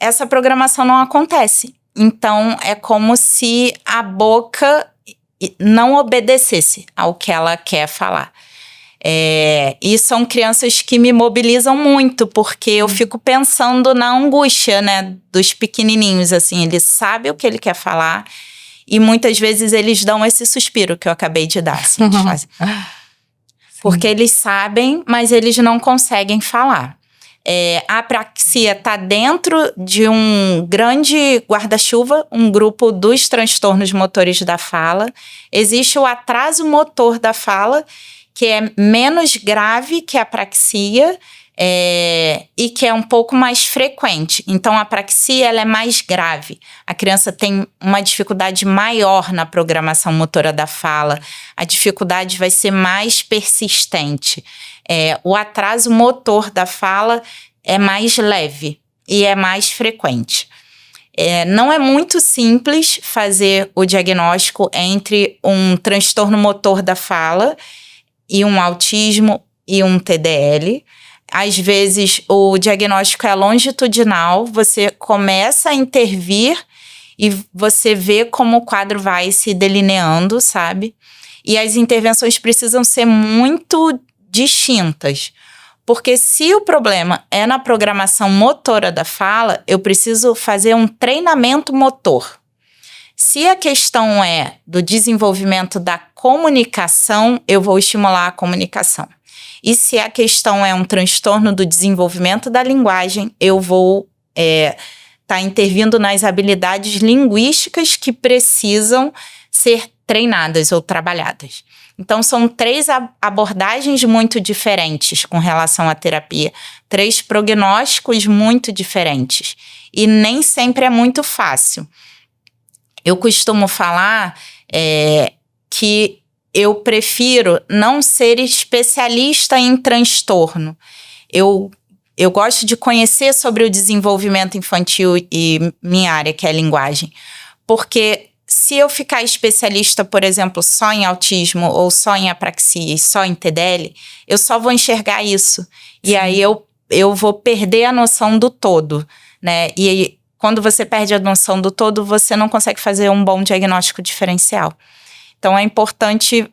essa programação não acontece. Então, é como se a boca não obedecesse ao que ela quer falar. E são crianças que me mobilizam muito, porque eu fico pensando na angústia, né, dos pequenininhos, assim, ele sabe o que ele quer falar e muitas vezes eles dão esse suspiro que eu acabei de dar, assim, eles fazem. Porque eles sabem, mas eles não conseguem falar. A apraxia está dentro de um grande guarda-chuva, um grupo dos transtornos motores da fala. Existe o atraso motor da fala, que é menos grave que a apraxia e que é um pouco mais frequente. Então, a apraxia ela é mais grave. A criança tem uma dificuldade maior na programação motora da fala. A dificuldade vai ser mais persistente. O atraso motor da fala é mais leve e é mais frequente. Não é muito simples fazer o diagnóstico entre um transtorno motor da fala e um autismo e um TDL. Às vezes, o diagnóstico é longitudinal, você começa a intervir e você vê como o quadro vai se delineando, sabe? E as intervenções precisam ser muito distintas. Porque se o problema é na programação motora da fala, eu preciso fazer um treinamento motor. Se a questão é do desenvolvimento da comunicação, eu vou estimular a comunicação. E se a questão é um transtorno do desenvolvimento da linguagem, eu vou tá intervindo nas habilidades linguísticas que precisam ser treinadas ou trabalhadas. Então, são 3 abordagens muito diferentes com relação à terapia. 3 prognósticos muito diferentes. E nem sempre é muito fácil. Eu costumo falar que eu prefiro não ser especialista em transtorno. Eu gosto de conhecer sobre o desenvolvimento infantil e minha área, que é a linguagem. Porque se eu ficar especialista, por exemplo, só em autismo ou só em apraxia e só em TDL, eu só vou enxergar isso. Sim. E aí eu vou perder a noção do todo, né? E quando você perde a noção do todo, você não consegue fazer um bom diagnóstico diferencial. Então, é importante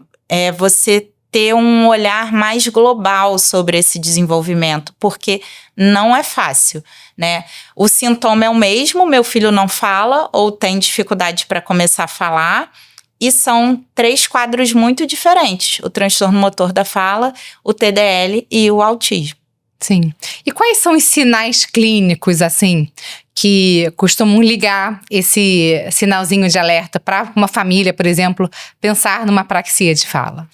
você ter um olhar mais global sobre esse desenvolvimento, porque não é fácil, né? O sintoma é o mesmo, meu filho não fala ou tem dificuldade para começar a falar, e são 3 quadros muito diferentes: o transtorno motor da fala, o TDL e o autismo. Sim. E quais são os sinais clínicos, assim, que costumam ligar esse sinalzinho de alerta para uma família, por exemplo, pensar numa apraxia de fala?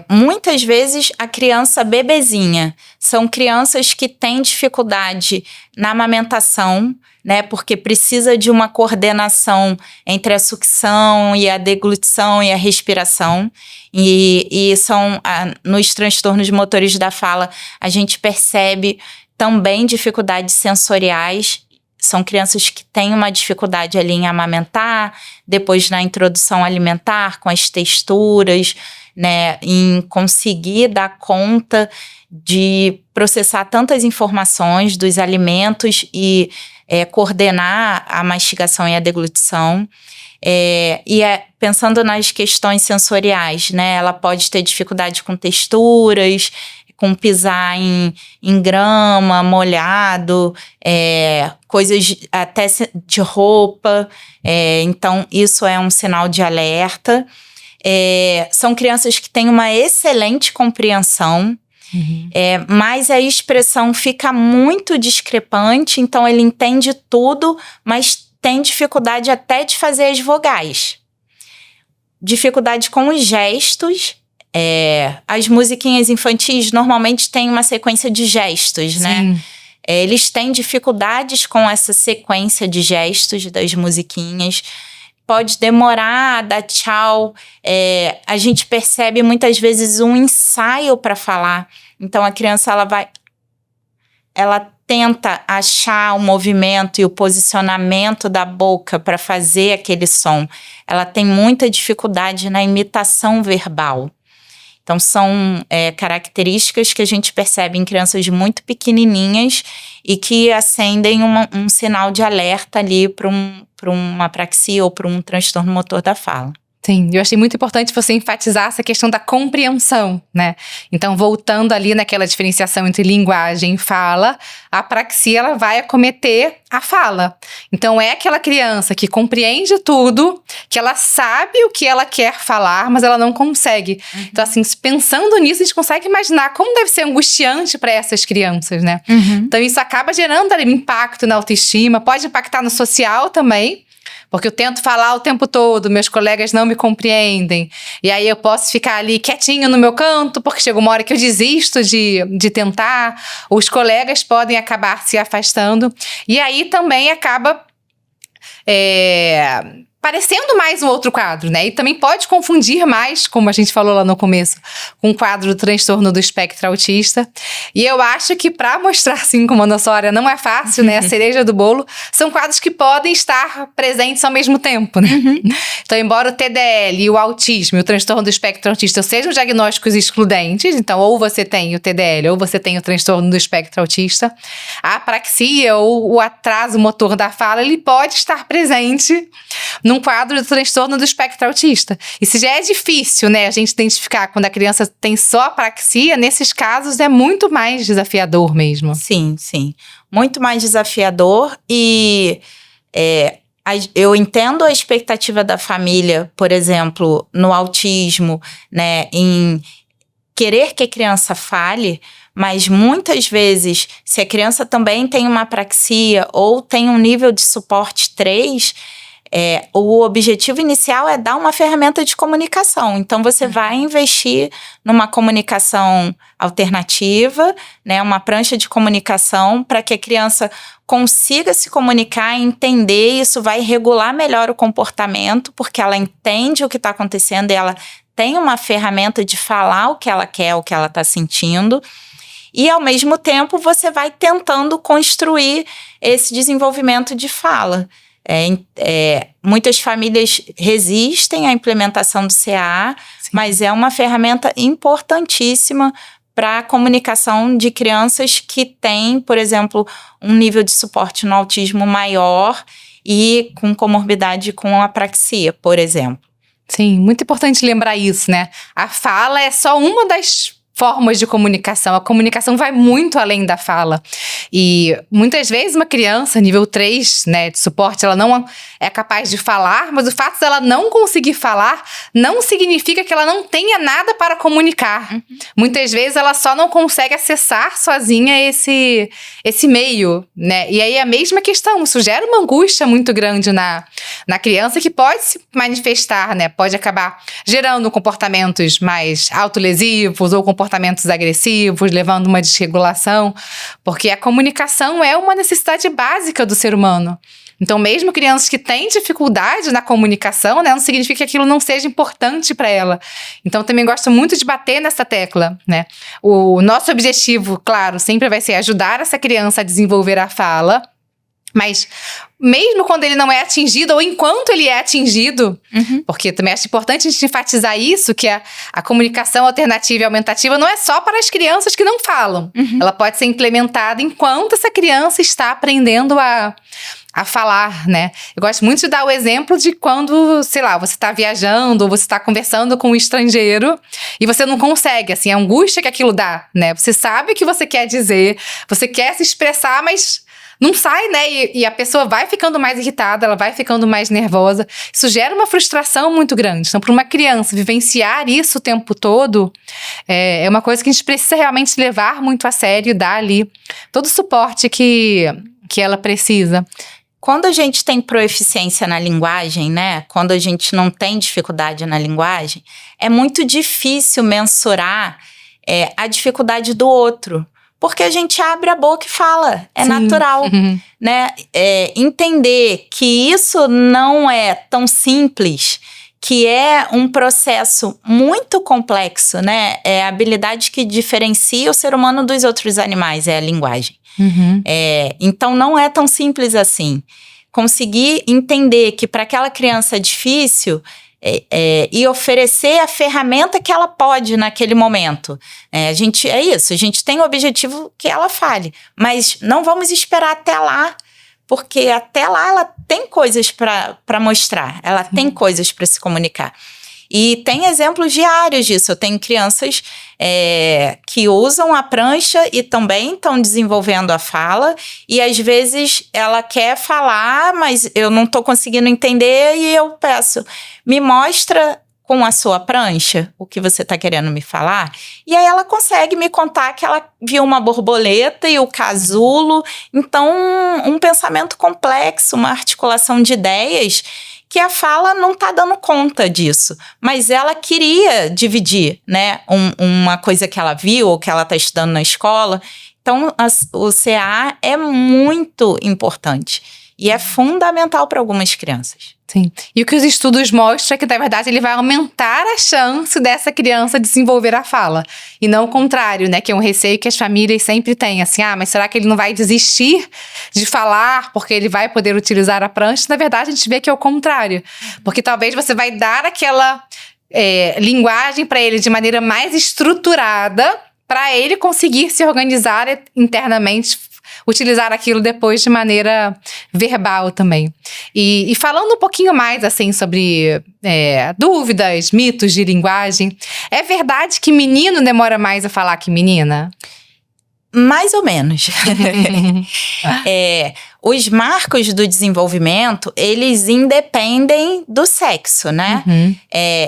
Muitas vezes a criança bebezinha, são crianças que têm dificuldade na amamentação, né, porque precisa de uma coordenação entre a sucção e a deglutição e a respiração, e são nos transtornos motores da fala a gente percebe também dificuldades sensoriais. São crianças que têm uma dificuldade ali em amamentar, depois na introdução alimentar, com as texturas, né, em conseguir dar conta de processar tantas informações dos alimentos e coordenar a mastigação e a deglutição. Pensando nas questões sensoriais, né, ela pode ter dificuldade com texturas, com pisar em grama, molhado, coisas até de roupa. Então, isso é um sinal de alerta. São crianças que têm uma excelente compreensão, mas a expressão fica muito discrepante, então ele entende tudo, mas tem dificuldade até de fazer as vogais. Dificuldade com os gestos. As musiquinhas infantis normalmente têm uma sequência de gestos, né? Eles têm dificuldades com essa sequência de gestos das musiquinhas. Pode demorar a dar tchau. A gente percebe muitas vezes um ensaio para falar. Então, a criança ela tenta achar o movimento e o posicionamento da boca para fazer aquele som. Ela tem muita dificuldade na imitação verbal. Então, são características que a gente percebe em crianças muito pequenininhas e que acendem um sinal de alerta ali para uma apraxia ou para um transtorno motor da fala. Sim, eu achei muito importante você enfatizar essa questão da compreensão, né? Então, voltando ali naquela diferenciação entre linguagem e fala, a apraxia ela vai acometer a fala. Então, é aquela criança que compreende tudo, que ela sabe o que ela quer falar, mas ela não consegue. Então, assim, pensando nisso, a gente consegue imaginar como deve ser angustiante para essas crianças, né? Então, isso acaba gerando ali impacto na autoestima, pode impactar no social também. Porque eu tento falar o tempo todo, meus colegas não me compreendem. E aí eu posso ficar ali quietinho no meu canto, porque chega uma hora que eu desisto de tentar. Os colegas podem acabar se afastando. E aí também acaba parecendo mais um outro quadro, né? E também pode confundir mais, como a gente falou lá no começo, com o quadro do transtorno do espectro autista. E eu acho que para mostrar, assim, como a nossa hora não é fácil, né? A cereja do bolo, são quadros que podem estar presentes ao mesmo tempo, né? Então, embora o TDL e o autismo e o transtorno do espectro autista sejam diagnósticos excludentes, então ou você tem o TDL ou você tem o transtorno do espectro autista, a apraxia ou o atraso motor da fala, ele pode estar presente num quadro do transtorno do espectro autista. E se já é difícil, né, a gente identificar quando a criança tem só apraxia, nesses casos é muito mais desafiador mesmo. Sim, sim. Muito mais desafiador e eu entendo a expectativa da família, por exemplo, no autismo, né, em querer que a criança fale, mas muitas vezes, se a criança também tem uma apraxia ou tem um nível de suporte 3, o objetivo inicial é dar uma ferramenta de comunicação. Então, você vai investir numa comunicação alternativa, né, uma prancha de comunicação para que a criança consiga se comunicar e entender. Isso vai regular melhor o comportamento, porque ela entende o que está acontecendo e ela tem uma ferramenta de falar o que ela quer, o que ela está sentindo. E, ao mesmo tempo, você vai tentando construir esse desenvolvimento de fala. Muitas famílias resistem à implementação do CAA, sim, mas é uma ferramenta importantíssima para a comunicação de crianças que têm, por exemplo, um nível de suporte no autismo maior e com comorbidade com apraxia, por exemplo. Sim, muito importante lembrar isso, né? A fala é só uma das formas de comunicação. A comunicação vai muito além da fala. E muitas vezes uma criança, nível 3, né, de suporte, ela não é capaz de falar, mas o fato dela não conseguir falar não significa que ela não tenha nada para comunicar. Uhum. Muitas vezes ela só não consegue acessar sozinha esse meio, né? E aí a mesma questão, isso gera uma angústia muito grande na criança que pode se manifestar, né? Pode acabar gerando comportamentos mais autolesivos ou comportamentos agressivos, levando uma desregulação, porque a comunicação é uma necessidade básica do ser humano. Então, mesmo crianças que têm dificuldade na comunicação, né, não significa que aquilo não seja importante para ela. Então, também gosto muito de bater nessa tecla, né? O nosso objetivo, claro, sempre vai ser ajudar essa criança a desenvolver a fala, mas mesmo quando ele não é atingido, ou enquanto ele é atingido, uhum, porque também acho importante a gente enfatizar isso, que a comunicação alternativa e aumentativa não é só para as crianças que não falam. Uhum. Ela pode ser implementada enquanto essa criança está aprendendo a falar, né? Eu gosto muito de dar o exemplo de quando, sei lá, você está viajando ou você está conversando com um estrangeiro e você não consegue, assim, a angústia que aquilo dá, né? Você sabe o que você quer dizer, você quer se expressar, mas não sai, né? E a pessoa vai ficando mais irritada, ela vai ficando mais nervosa. Isso gera uma frustração muito grande. Então, para uma criança vivenciar isso o tempo todo, é uma coisa que a gente precisa realmente levar muito a sério e dar ali todo o suporte que ela precisa. Quando a gente tem proeficiência na linguagem, né? Quando a gente não tem dificuldade na linguagem, é muito difícil mensurar a dificuldade do outro. Porque a gente abre a boca e fala, é, sim, natural, uhum, né? Entender que isso não é tão simples, que é um processo muito complexo, né? É a habilidade que diferencia o ser humano dos outros animais, é a linguagem. Uhum. Então, não é tão simples assim. Conseguir entender que para aquela criança é difícil e oferecer a ferramenta que ela pode naquele momento. A gente tem o objetivo que ela fale, mas não vamos esperar até lá, porque até lá ela tem coisas para mostrar, ela tem coisas para se comunicar. E tem exemplos diários disso. Eu tenho crianças que usam a prancha e também estão desenvolvendo a fala. E às vezes ela quer falar, mas eu não estou conseguindo entender e eu peço, me mostra com a sua prancha o que você está querendo me falar. E aí ela consegue me contar que ela viu uma borboleta e o casulo. Então, um pensamento complexo, uma articulação de ideias que a fala não está dando conta disso. Mas ela queria dividir, né, uma coisa que ela viu ou que ela está estudando na escola. Então, o CAA é muito importante e é fundamental para algumas crianças. Sim. E o que os estudos mostram é que, na verdade, ele vai aumentar a chance dessa criança desenvolver a fala. E não o contrário, né? Que é um receio que as famílias sempre têm. Assim, mas será que ele não vai desistir de falar porque ele vai poder utilizar a prancha? Na verdade, a gente vê que é o contrário. Porque talvez você vai dar aquela linguagem para ele de maneira mais estruturada para ele conseguir se organizar internamente, utilizar aquilo depois de maneira verbal também. E falando um pouquinho mais, assim, sobre dúvidas, mitos de linguagem, é verdade que menino demora mais a falar que menina? Mais ou menos. Os marcos do desenvolvimento, eles independem do sexo, né? Uhum.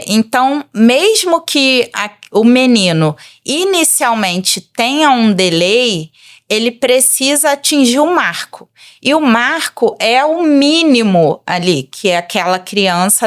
Então, mesmo que o menino inicialmente tenha um delay, ele precisa atingir um marco. E o marco é o mínimo ali que aquela criança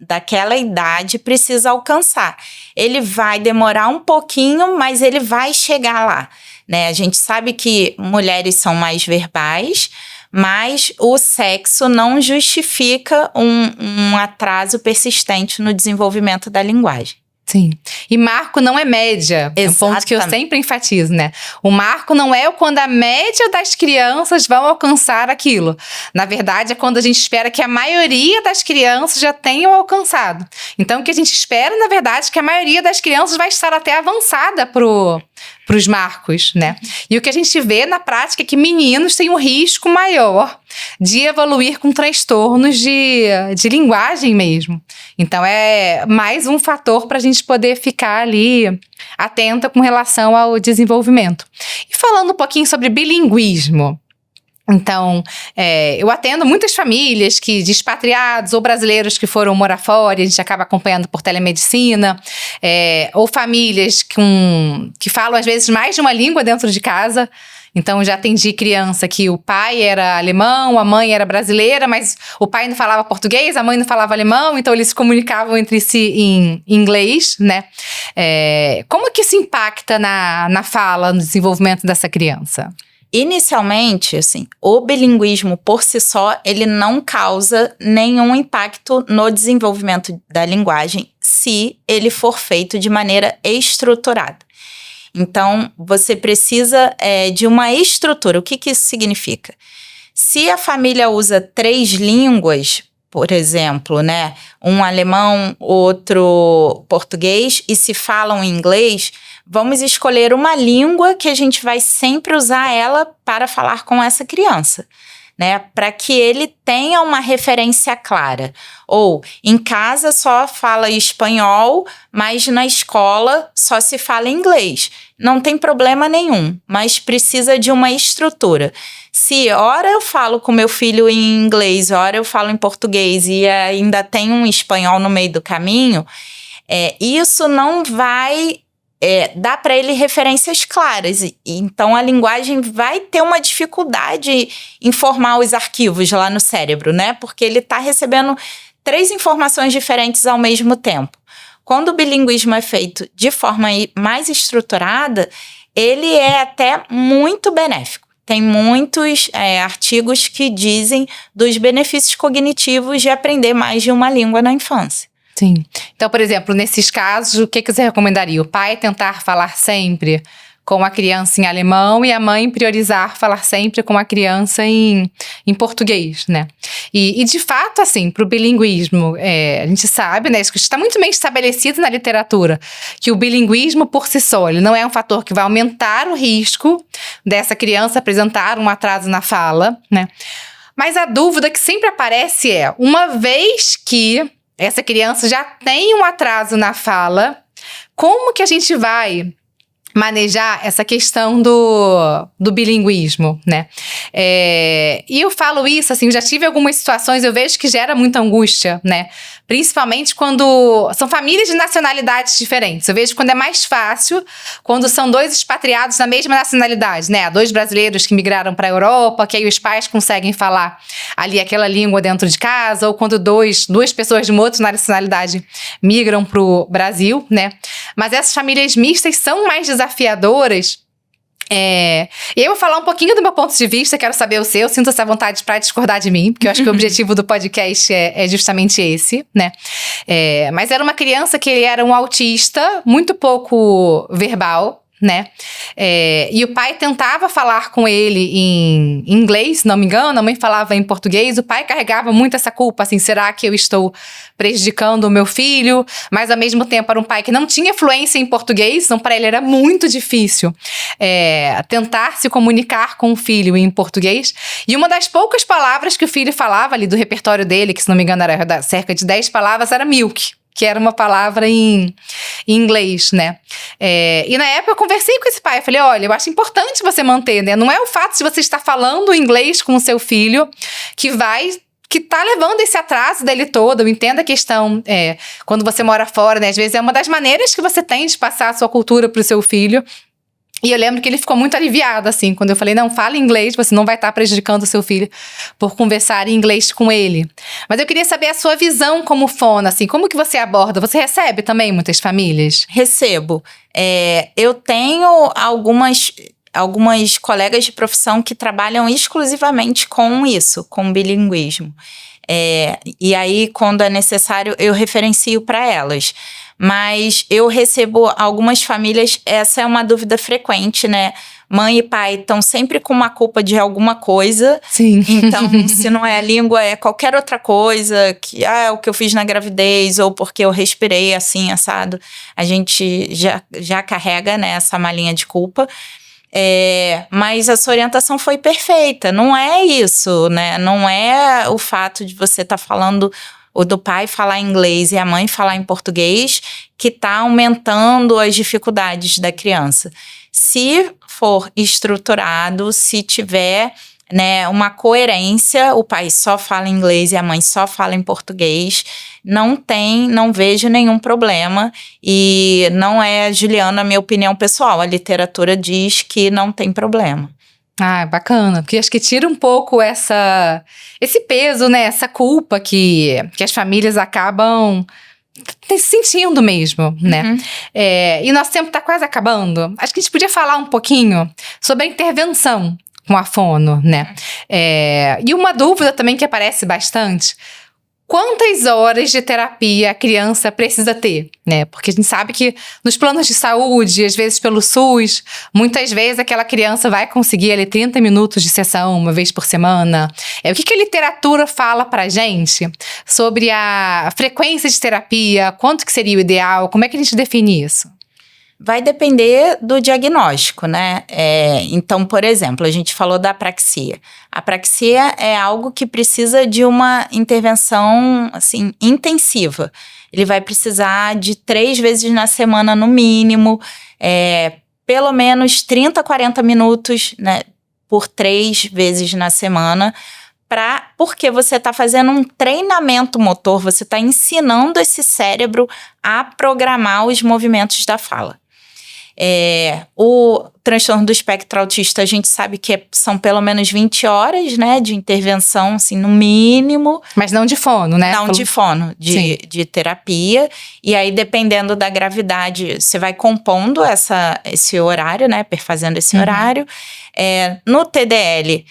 daquela idade precisa alcançar. Ele vai demorar um pouquinho, mas ele vai chegar lá. Né? A gente sabe que mulheres são mais verbais, mas o sexo não justifica um atraso persistente no desenvolvimento da linguagem. Sim. E marco não é média. É um ponto que eu sempre enfatizo, né? O marco não é quando a média das crianças vão alcançar aquilo. Na verdade, é quando a gente espera que a maioria das crianças já tenham alcançado. Então, o que a gente espera, na verdade, é que a maioria das crianças vai estar até avançada pros marcos, né? E o que a gente vê na prática é que meninos têm um risco maior de evoluir com transtornos de linguagem mesmo. Então, é mais um fator para a gente poder ficar ali atenta com relação ao desenvolvimento. E falando um pouquinho sobre bilinguismo. Então, eu atendo muitas famílias de expatriados ou brasileiros que foram morar fora, a gente acaba acompanhando por telemedicina, ou famílias que falam, às vezes, mais de uma língua dentro de casa. Então, já atendi criança que o pai era alemão, a mãe era brasileira, mas o pai não falava português, a mãe não falava alemão, então eles se comunicavam entre si em inglês, né? Como que isso impacta na fala, no desenvolvimento dessa criança? Inicialmente, assim, o bilinguismo por si só, ele não causa nenhum impacto no desenvolvimento da linguagem se ele for feito de maneira estruturada. Então, você precisa de uma estrutura. O que isso significa? Se a família usa 3 línguas, por exemplo, né, um alemão, outro português, e se falam inglês, vamos escolher uma língua que a gente vai sempre usar ela para falar com essa criança, né? Para que ele tenha uma referência clara. Ou, em casa só fala espanhol, mas na escola só se fala inglês. Não tem problema nenhum, mas precisa de uma estrutura. Se ora eu falo com meu filho em inglês, ora eu falo em português e ainda tem um espanhol no meio do caminho, isso não vai dar para ele referências claras. Então, a linguagem vai ter uma dificuldade em formar os arquivos lá no cérebro, né? Porque ele está recebendo 3 informações diferentes ao mesmo tempo. Quando o bilinguismo é feito de forma mais estruturada, ele é até muito benéfico. Tem muitos artigos que dizem dos benefícios cognitivos de aprender mais de uma língua na infância. Sim. Então, por exemplo, nesses casos, o que você recomendaria? O pai tentar falar sempre com a criança em alemão e a mãe priorizar falar sempre com a criança em português, né? E de fato, assim, para o bilinguismo, a gente sabe, né? Isso está muito bem estabelecido na literatura, que o bilinguismo por si só, ele não é um fator que vai aumentar o risco dessa criança apresentar um atraso na fala, né? Mas a dúvida que sempre aparece uma vez que essa criança já tem um atraso na fala, como que a gente vai manejar essa questão do bilinguismo, né? E eu falo isso, assim, eu já tive algumas situações, eu vejo que gera muita angústia, né? Principalmente quando são famílias de nacionalidades diferentes. Eu vejo quando é mais fácil, quando são 2 expatriados da mesma nacionalidade, né? 2 brasileiros que migraram para a Europa, que aí os pais conseguem falar ali aquela língua dentro de casa, ou quando duas pessoas de uma outra nacionalidade migram para o Brasil, né? Mas essas famílias mistas são mais desafiadoras. E eu vou falar um pouquinho do meu ponto de vista, quero saber o seu, sinto essa vontade para discordar de mim, porque eu acho que o objetivo do podcast é justamente esse, né? Mas era uma criança que ele era um autista muito pouco verbal, né? E o pai tentava falar com ele em inglês, se não me engano, a mãe falava em português, o pai carregava muito essa culpa, assim, será que eu estou prejudicando o meu filho? Mas ao mesmo tempo era um pai que não tinha fluência em português, então para ele era muito difícil tentar se comunicar com o filho em português. E uma das poucas palavras que o filho falava ali do repertório dele, que se não me engano era cerca de 10 palavras, era milk, que era uma palavra em inglês, né? E na época eu conversei com esse pai, eu falei, olha, eu acho importante você manter, né? Não é o fato de você estar falando inglês com o seu filho que tá levando esse atraso dele todo. Eu entendo a questão, quando você mora fora, né? Às vezes é uma das maneiras que você tem de passar a sua cultura pro seu filho. E eu lembro que ele ficou muito aliviado, assim, quando eu falei, não, fala inglês, você não vai estar prejudicando o seu filho por conversar em inglês com ele. Mas eu queria saber a sua visão como fono, assim, como que você aborda? Você recebe também muitas famílias? Recebo. Eu tenho algumas colegas de profissão que trabalham exclusivamente com isso, com bilinguismo. E aí, quando é necessário, eu referencio para elas. Mas eu recebo algumas famílias, essa é uma dúvida frequente, né? Mãe e pai estão sempre com uma culpa de alguma coisa. Sim. Então, se não é a língua, é qualquer outra coisa, que é o que eu fiz na gravidez, ou porque eu respirei assim, assado. A gente já carrega, né, essa malinha de culpa. Mas a sua orientação foi perfeita. Não é isso, né? Não é o fato de você estar falando, ou do pai falar inglês e a mãe falar em português, que está aumentando as dificuldades da criança. Se for estruturado, se tiver, né, uma coerência, o pai só fala inglês e a mãe só fala em português, não vejo nenhum problema. E não é, Juliana, minha opinião pessoal, a literatura diz que não tem problema. Ah, bacana, porque acho que tira um pouco esse peso, né, essa culpa que as famílias acabam sentindo mesmo, né? Uhum. E nosso tempo tá quase acabando. Acho que a gente podia falar um pouquinho sobre a intervenção com a fono, né? E uma dúvida também que aparece bastante: quantas horas de terapia a criança precisa ter, né? Porque a gente sabe que nos planos de saúde, às vezes pelo SUS, muitas vezes aquela criança vai conseguir ali 30 minutos de sessão uma vez por semana. O que a literatura fala pra gente sobre a frequência de terapia? Quanto que seria o ideal? Como é que a gente define isso? Vai depender do diagnóstico, né? Então, por exemplo, a gente falou da apraxia. A apraxia é algo que precisa de uma intervenção, assim, intensiva. Ele vai precisar de 3 vezes na semana, no mínimo, pelo menos 30, 40 minutos, né, por 3 vezes na semana, porque você está fazendo um treinamento motor, você está ensinando esse cérebro a programar os movimentos da fala. O transtorno do espectro autista, a gente sabe que são pelo menos 20 horas, né, de intervenção, assim, no mínimo. Mas não de fono, né? Não de fono, de terapia. E aí, dependendo da gravidade, você vai compondo esse horário, né, perfazendo esse horário. No TDL,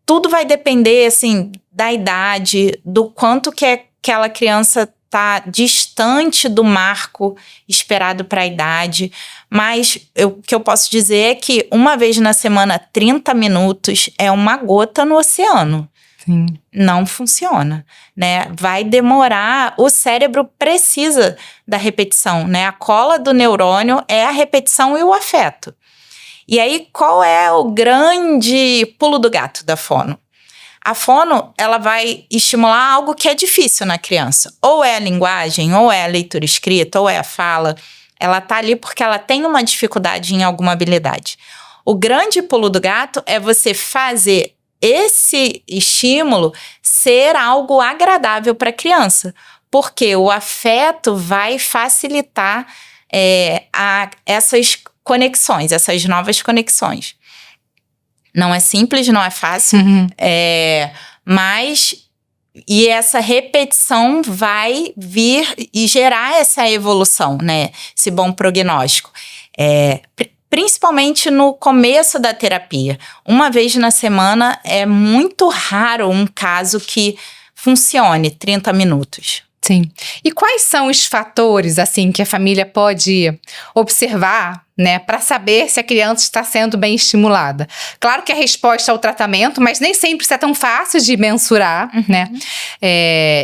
tudo vai depender, assim, da idade, do quanto que aquela criança está distante do marco esperado para a idade. Mas o que eu posso dizer é que uma vez na semana, 30 minutos é uma gota no oceano. Sim. Não funciona, né? Vai demorar, o cérebro precisa da repetição, né? A cola do neurônio é a repetição e o afeto. E aí, qual é o grande pulo do gato da fono? A fono, ela vai estimular algo que é difícil na criança. Ou é a linguagem, ou é a leitura escrita, ou é a fala. Ela tá ali porque ela tem uma dificuldade em alguma habilidade. O grande pulo do gato é você fazer esse estímulo ser algo agradável para a criança. Porque o afeto vai facilitar essas conexões, essas novas conexões. Não é simples, não é fácil, mas essa repetição vai vir e gerar essa evolução, né? Esse bom prognóstico. Principalmente no começo da terapia. Uma vez na semana é muito raro um caso que funcione 30 minutos. Sim. E quais são os fatores, assim, que a família pode observar, né, para saber se a criança está sendo bem estimulada? Claro que a resposta é o tratamento, mas nem sempre isso é tão fácil de mensurar, né?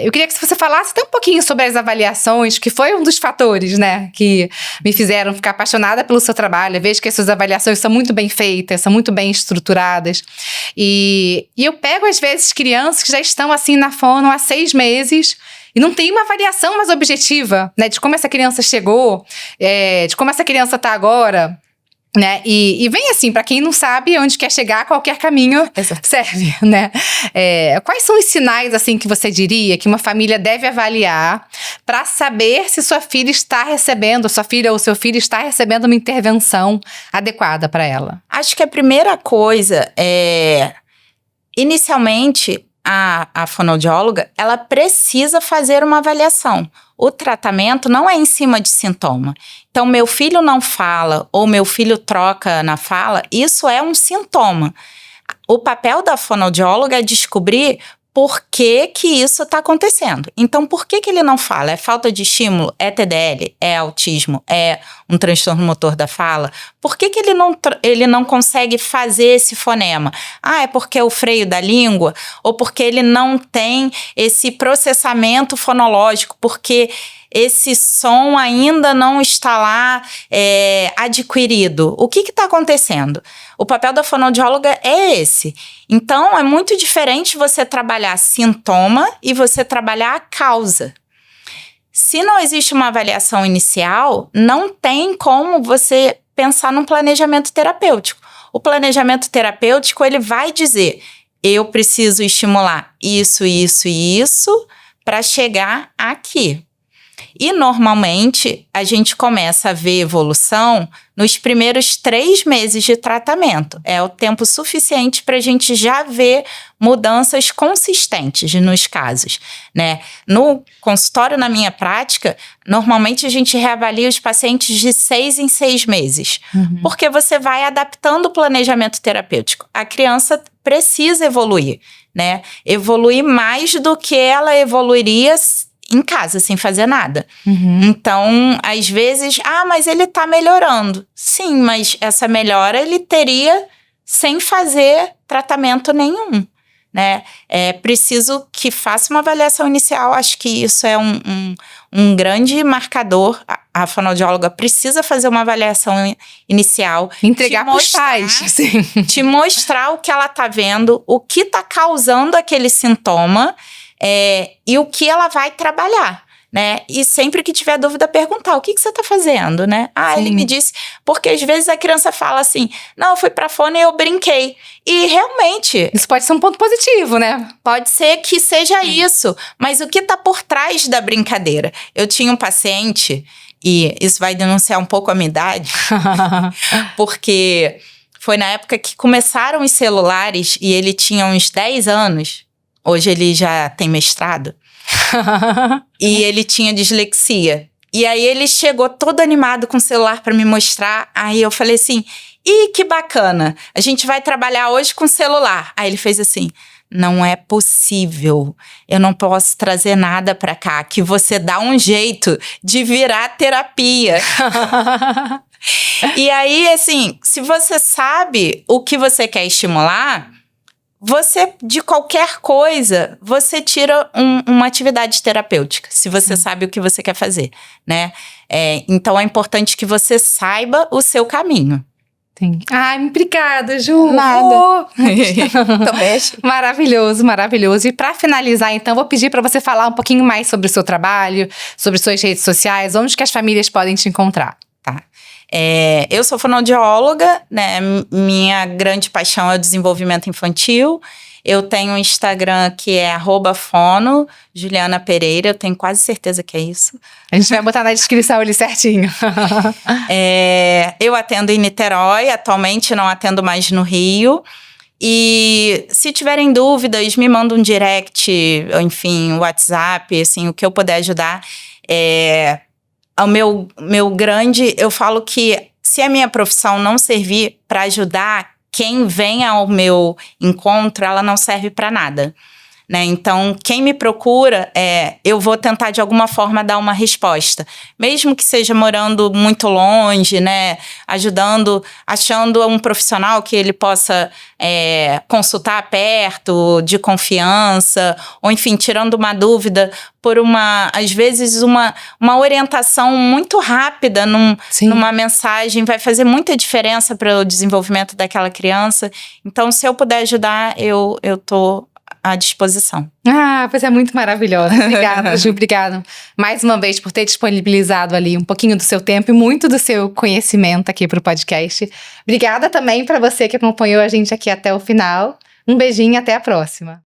Eu queria que você falasse até um pouquinho sobre as avaliações, que foi um dos fatores, né, que me fizeram ficar apaixonada pelo seu trabalho. Eu vejo que as suas avaliações são muito bem feitas, são muito bem estruturadas. E eu pego, às vezes, crianças que já estão, assim, na fono há 6 meses e não tem uma avaliação mais objetiva, né, de como essa criança chegou, de como essa criança está agora, né, e vem assim, para quem não sabe onde quer chegar, qualquer caminho serve, né. Quais são os sinais, assim, que você diria que uma família deve avaliar para saber se sua filha está recebendo, sua filha ou seu filho está recebendo uma intervenção adequada para ela? Acho que a primeira coisa inicialmente, a fonoaudióloga, ela precisa fazer uma avaliação. O tratamento não é em cima de sintoma. Então, meu filho não fala ou meu filho troca na fala, isso é um sintoma. O papel da fonoaudióloga é descobrir por que isso está acontecendo. Então, por que ele não fala? É falta de estímulo? É TDL? É autismo? É um transtorno motor da fala? Por que ele não consegue fazer esse fonema? É porque é o freio da língua? Ou porque ele não tem esse processamento fonológico? Porque esse som ainda não está lá adquirido. O que está acontecendo? O papel da fonoaudióloga é esse. Então, é muito diferente você trabalhar sintoma e você trabalhar a causa. Se não existe uma avaliação inicial, não tem como você pensar num planejamento terapêutico. O planejamento terapêutico, ele vai dizer, eu preciso estimular isso, isso e isso para chegar aqui. E, normalmente, a gente começa a ver evolução nos primeiros 3 meses de tratamento. É o tempo suficiente para a gente já ver mudanças consistentes nos casos, né? No consultório, na minha prática, normalmente a gente reavalia os pacientes de 6 em 6 meses. Porque você vai adaptando o planejamento terapêutico. A criança precisa evoluir, né? Evoluir mais do que ela evoluiria em casa, sem fazer nada. Então, às vezes, mas ele tá melhorando. Sim, mas essa melhora ele teria sem fazer tratamento nenhum, né? É preciso que faça uma avaliação inicial. Acho que isso é um grande marcador. A fonoaudióloga precisa fazer uma avaliação inicial. Entregar para os pais. Sim. Te mostrar o que ela tá vendo, o que tá causando aquele sintoma, e o que ela vai trabalhar, né? E sempre que tiver dúvida, perguntar, o que você tá fazendo, né? Ele me disse, porque às vezes a criança fala assim, não, eu fui pra fono e eu brinquei. E realmente... isso pode ser um ponto positivo, né? Pode ser que seja isso, mas o que tá por trás da brincadeira? Eu tinha um paciente, e isso vai denunciar um pouco a minha idade, porque foi na época que começaram os celulares e ele tinha uns 10 anos, hoje ele já tem mestrado. E ele tinha dislexia. E aí ele chegou todo animado com o celular para me mostrar. Aí eu falei assim, que bacana, a gente vai trabalhar hoje com celular. Aí ele fez assim, não é possível, eu não posso trazer nada para cá, que você dá um jeito de virar terapia. E aí, assim, se você sabe o que você quer estimular, você, de qualquer coisa, você tira uma atividade terapêutica, se você sabe o que você quer fazer, né? Então, é importante que você saiba o seu caminho. Sim. Ai, obrigada, Ju. Nada. Maravilhoso, maravilhoso. E para finalizar, então, vou pedir para você falar um pouquinho mais sobre o seu trabalho, sobre suas redes sociais, onde que as famílias podem te encontrar. Tá. Eu sou fonoaudióloga, né? Minha grande paixão é o desenvolvimento infantil. Eu tenho um Instagram que é @fono, Juliana Pereira, eu tenho quase certeza que é isso. A gente vai botar na descrição ali certinho. Eu atendo em Niterói, atualmente não atendo mais no Rio. E se tiverem dúvidas, me mandam um direct, enfim, WhatsApp, assim, o que eu puder ajudar. O meu grande, eu falo que se a minha profissão não servir para ajudar quem vem ao meu encontro, ela não serve para nada, né? Então, quem me procura, eu vou tentar de alguma forma dar uma resposta. Mesmo que seja morando muito longe, né? Achando um profissional que ele possa consultar perto, de confiança, ou enfim, tirando uma dúvida por às vezes, uma orientação muito rápida numa mensagem vai fazer muita diferença para o desenvolvimento daquela criança. Então, se eu puder ajudar, eu tô à disposição. Pois é, muito maravilhosa. Obrigada, Ju, obrigada mais uma vez por ter disponibilizado ali um pouquinho do seu tempo e muito do seu conhecimento aqui para o podcast. Obrigada também para você que acompanhou a gente aqui até o final. Um beijinho e até a próxima.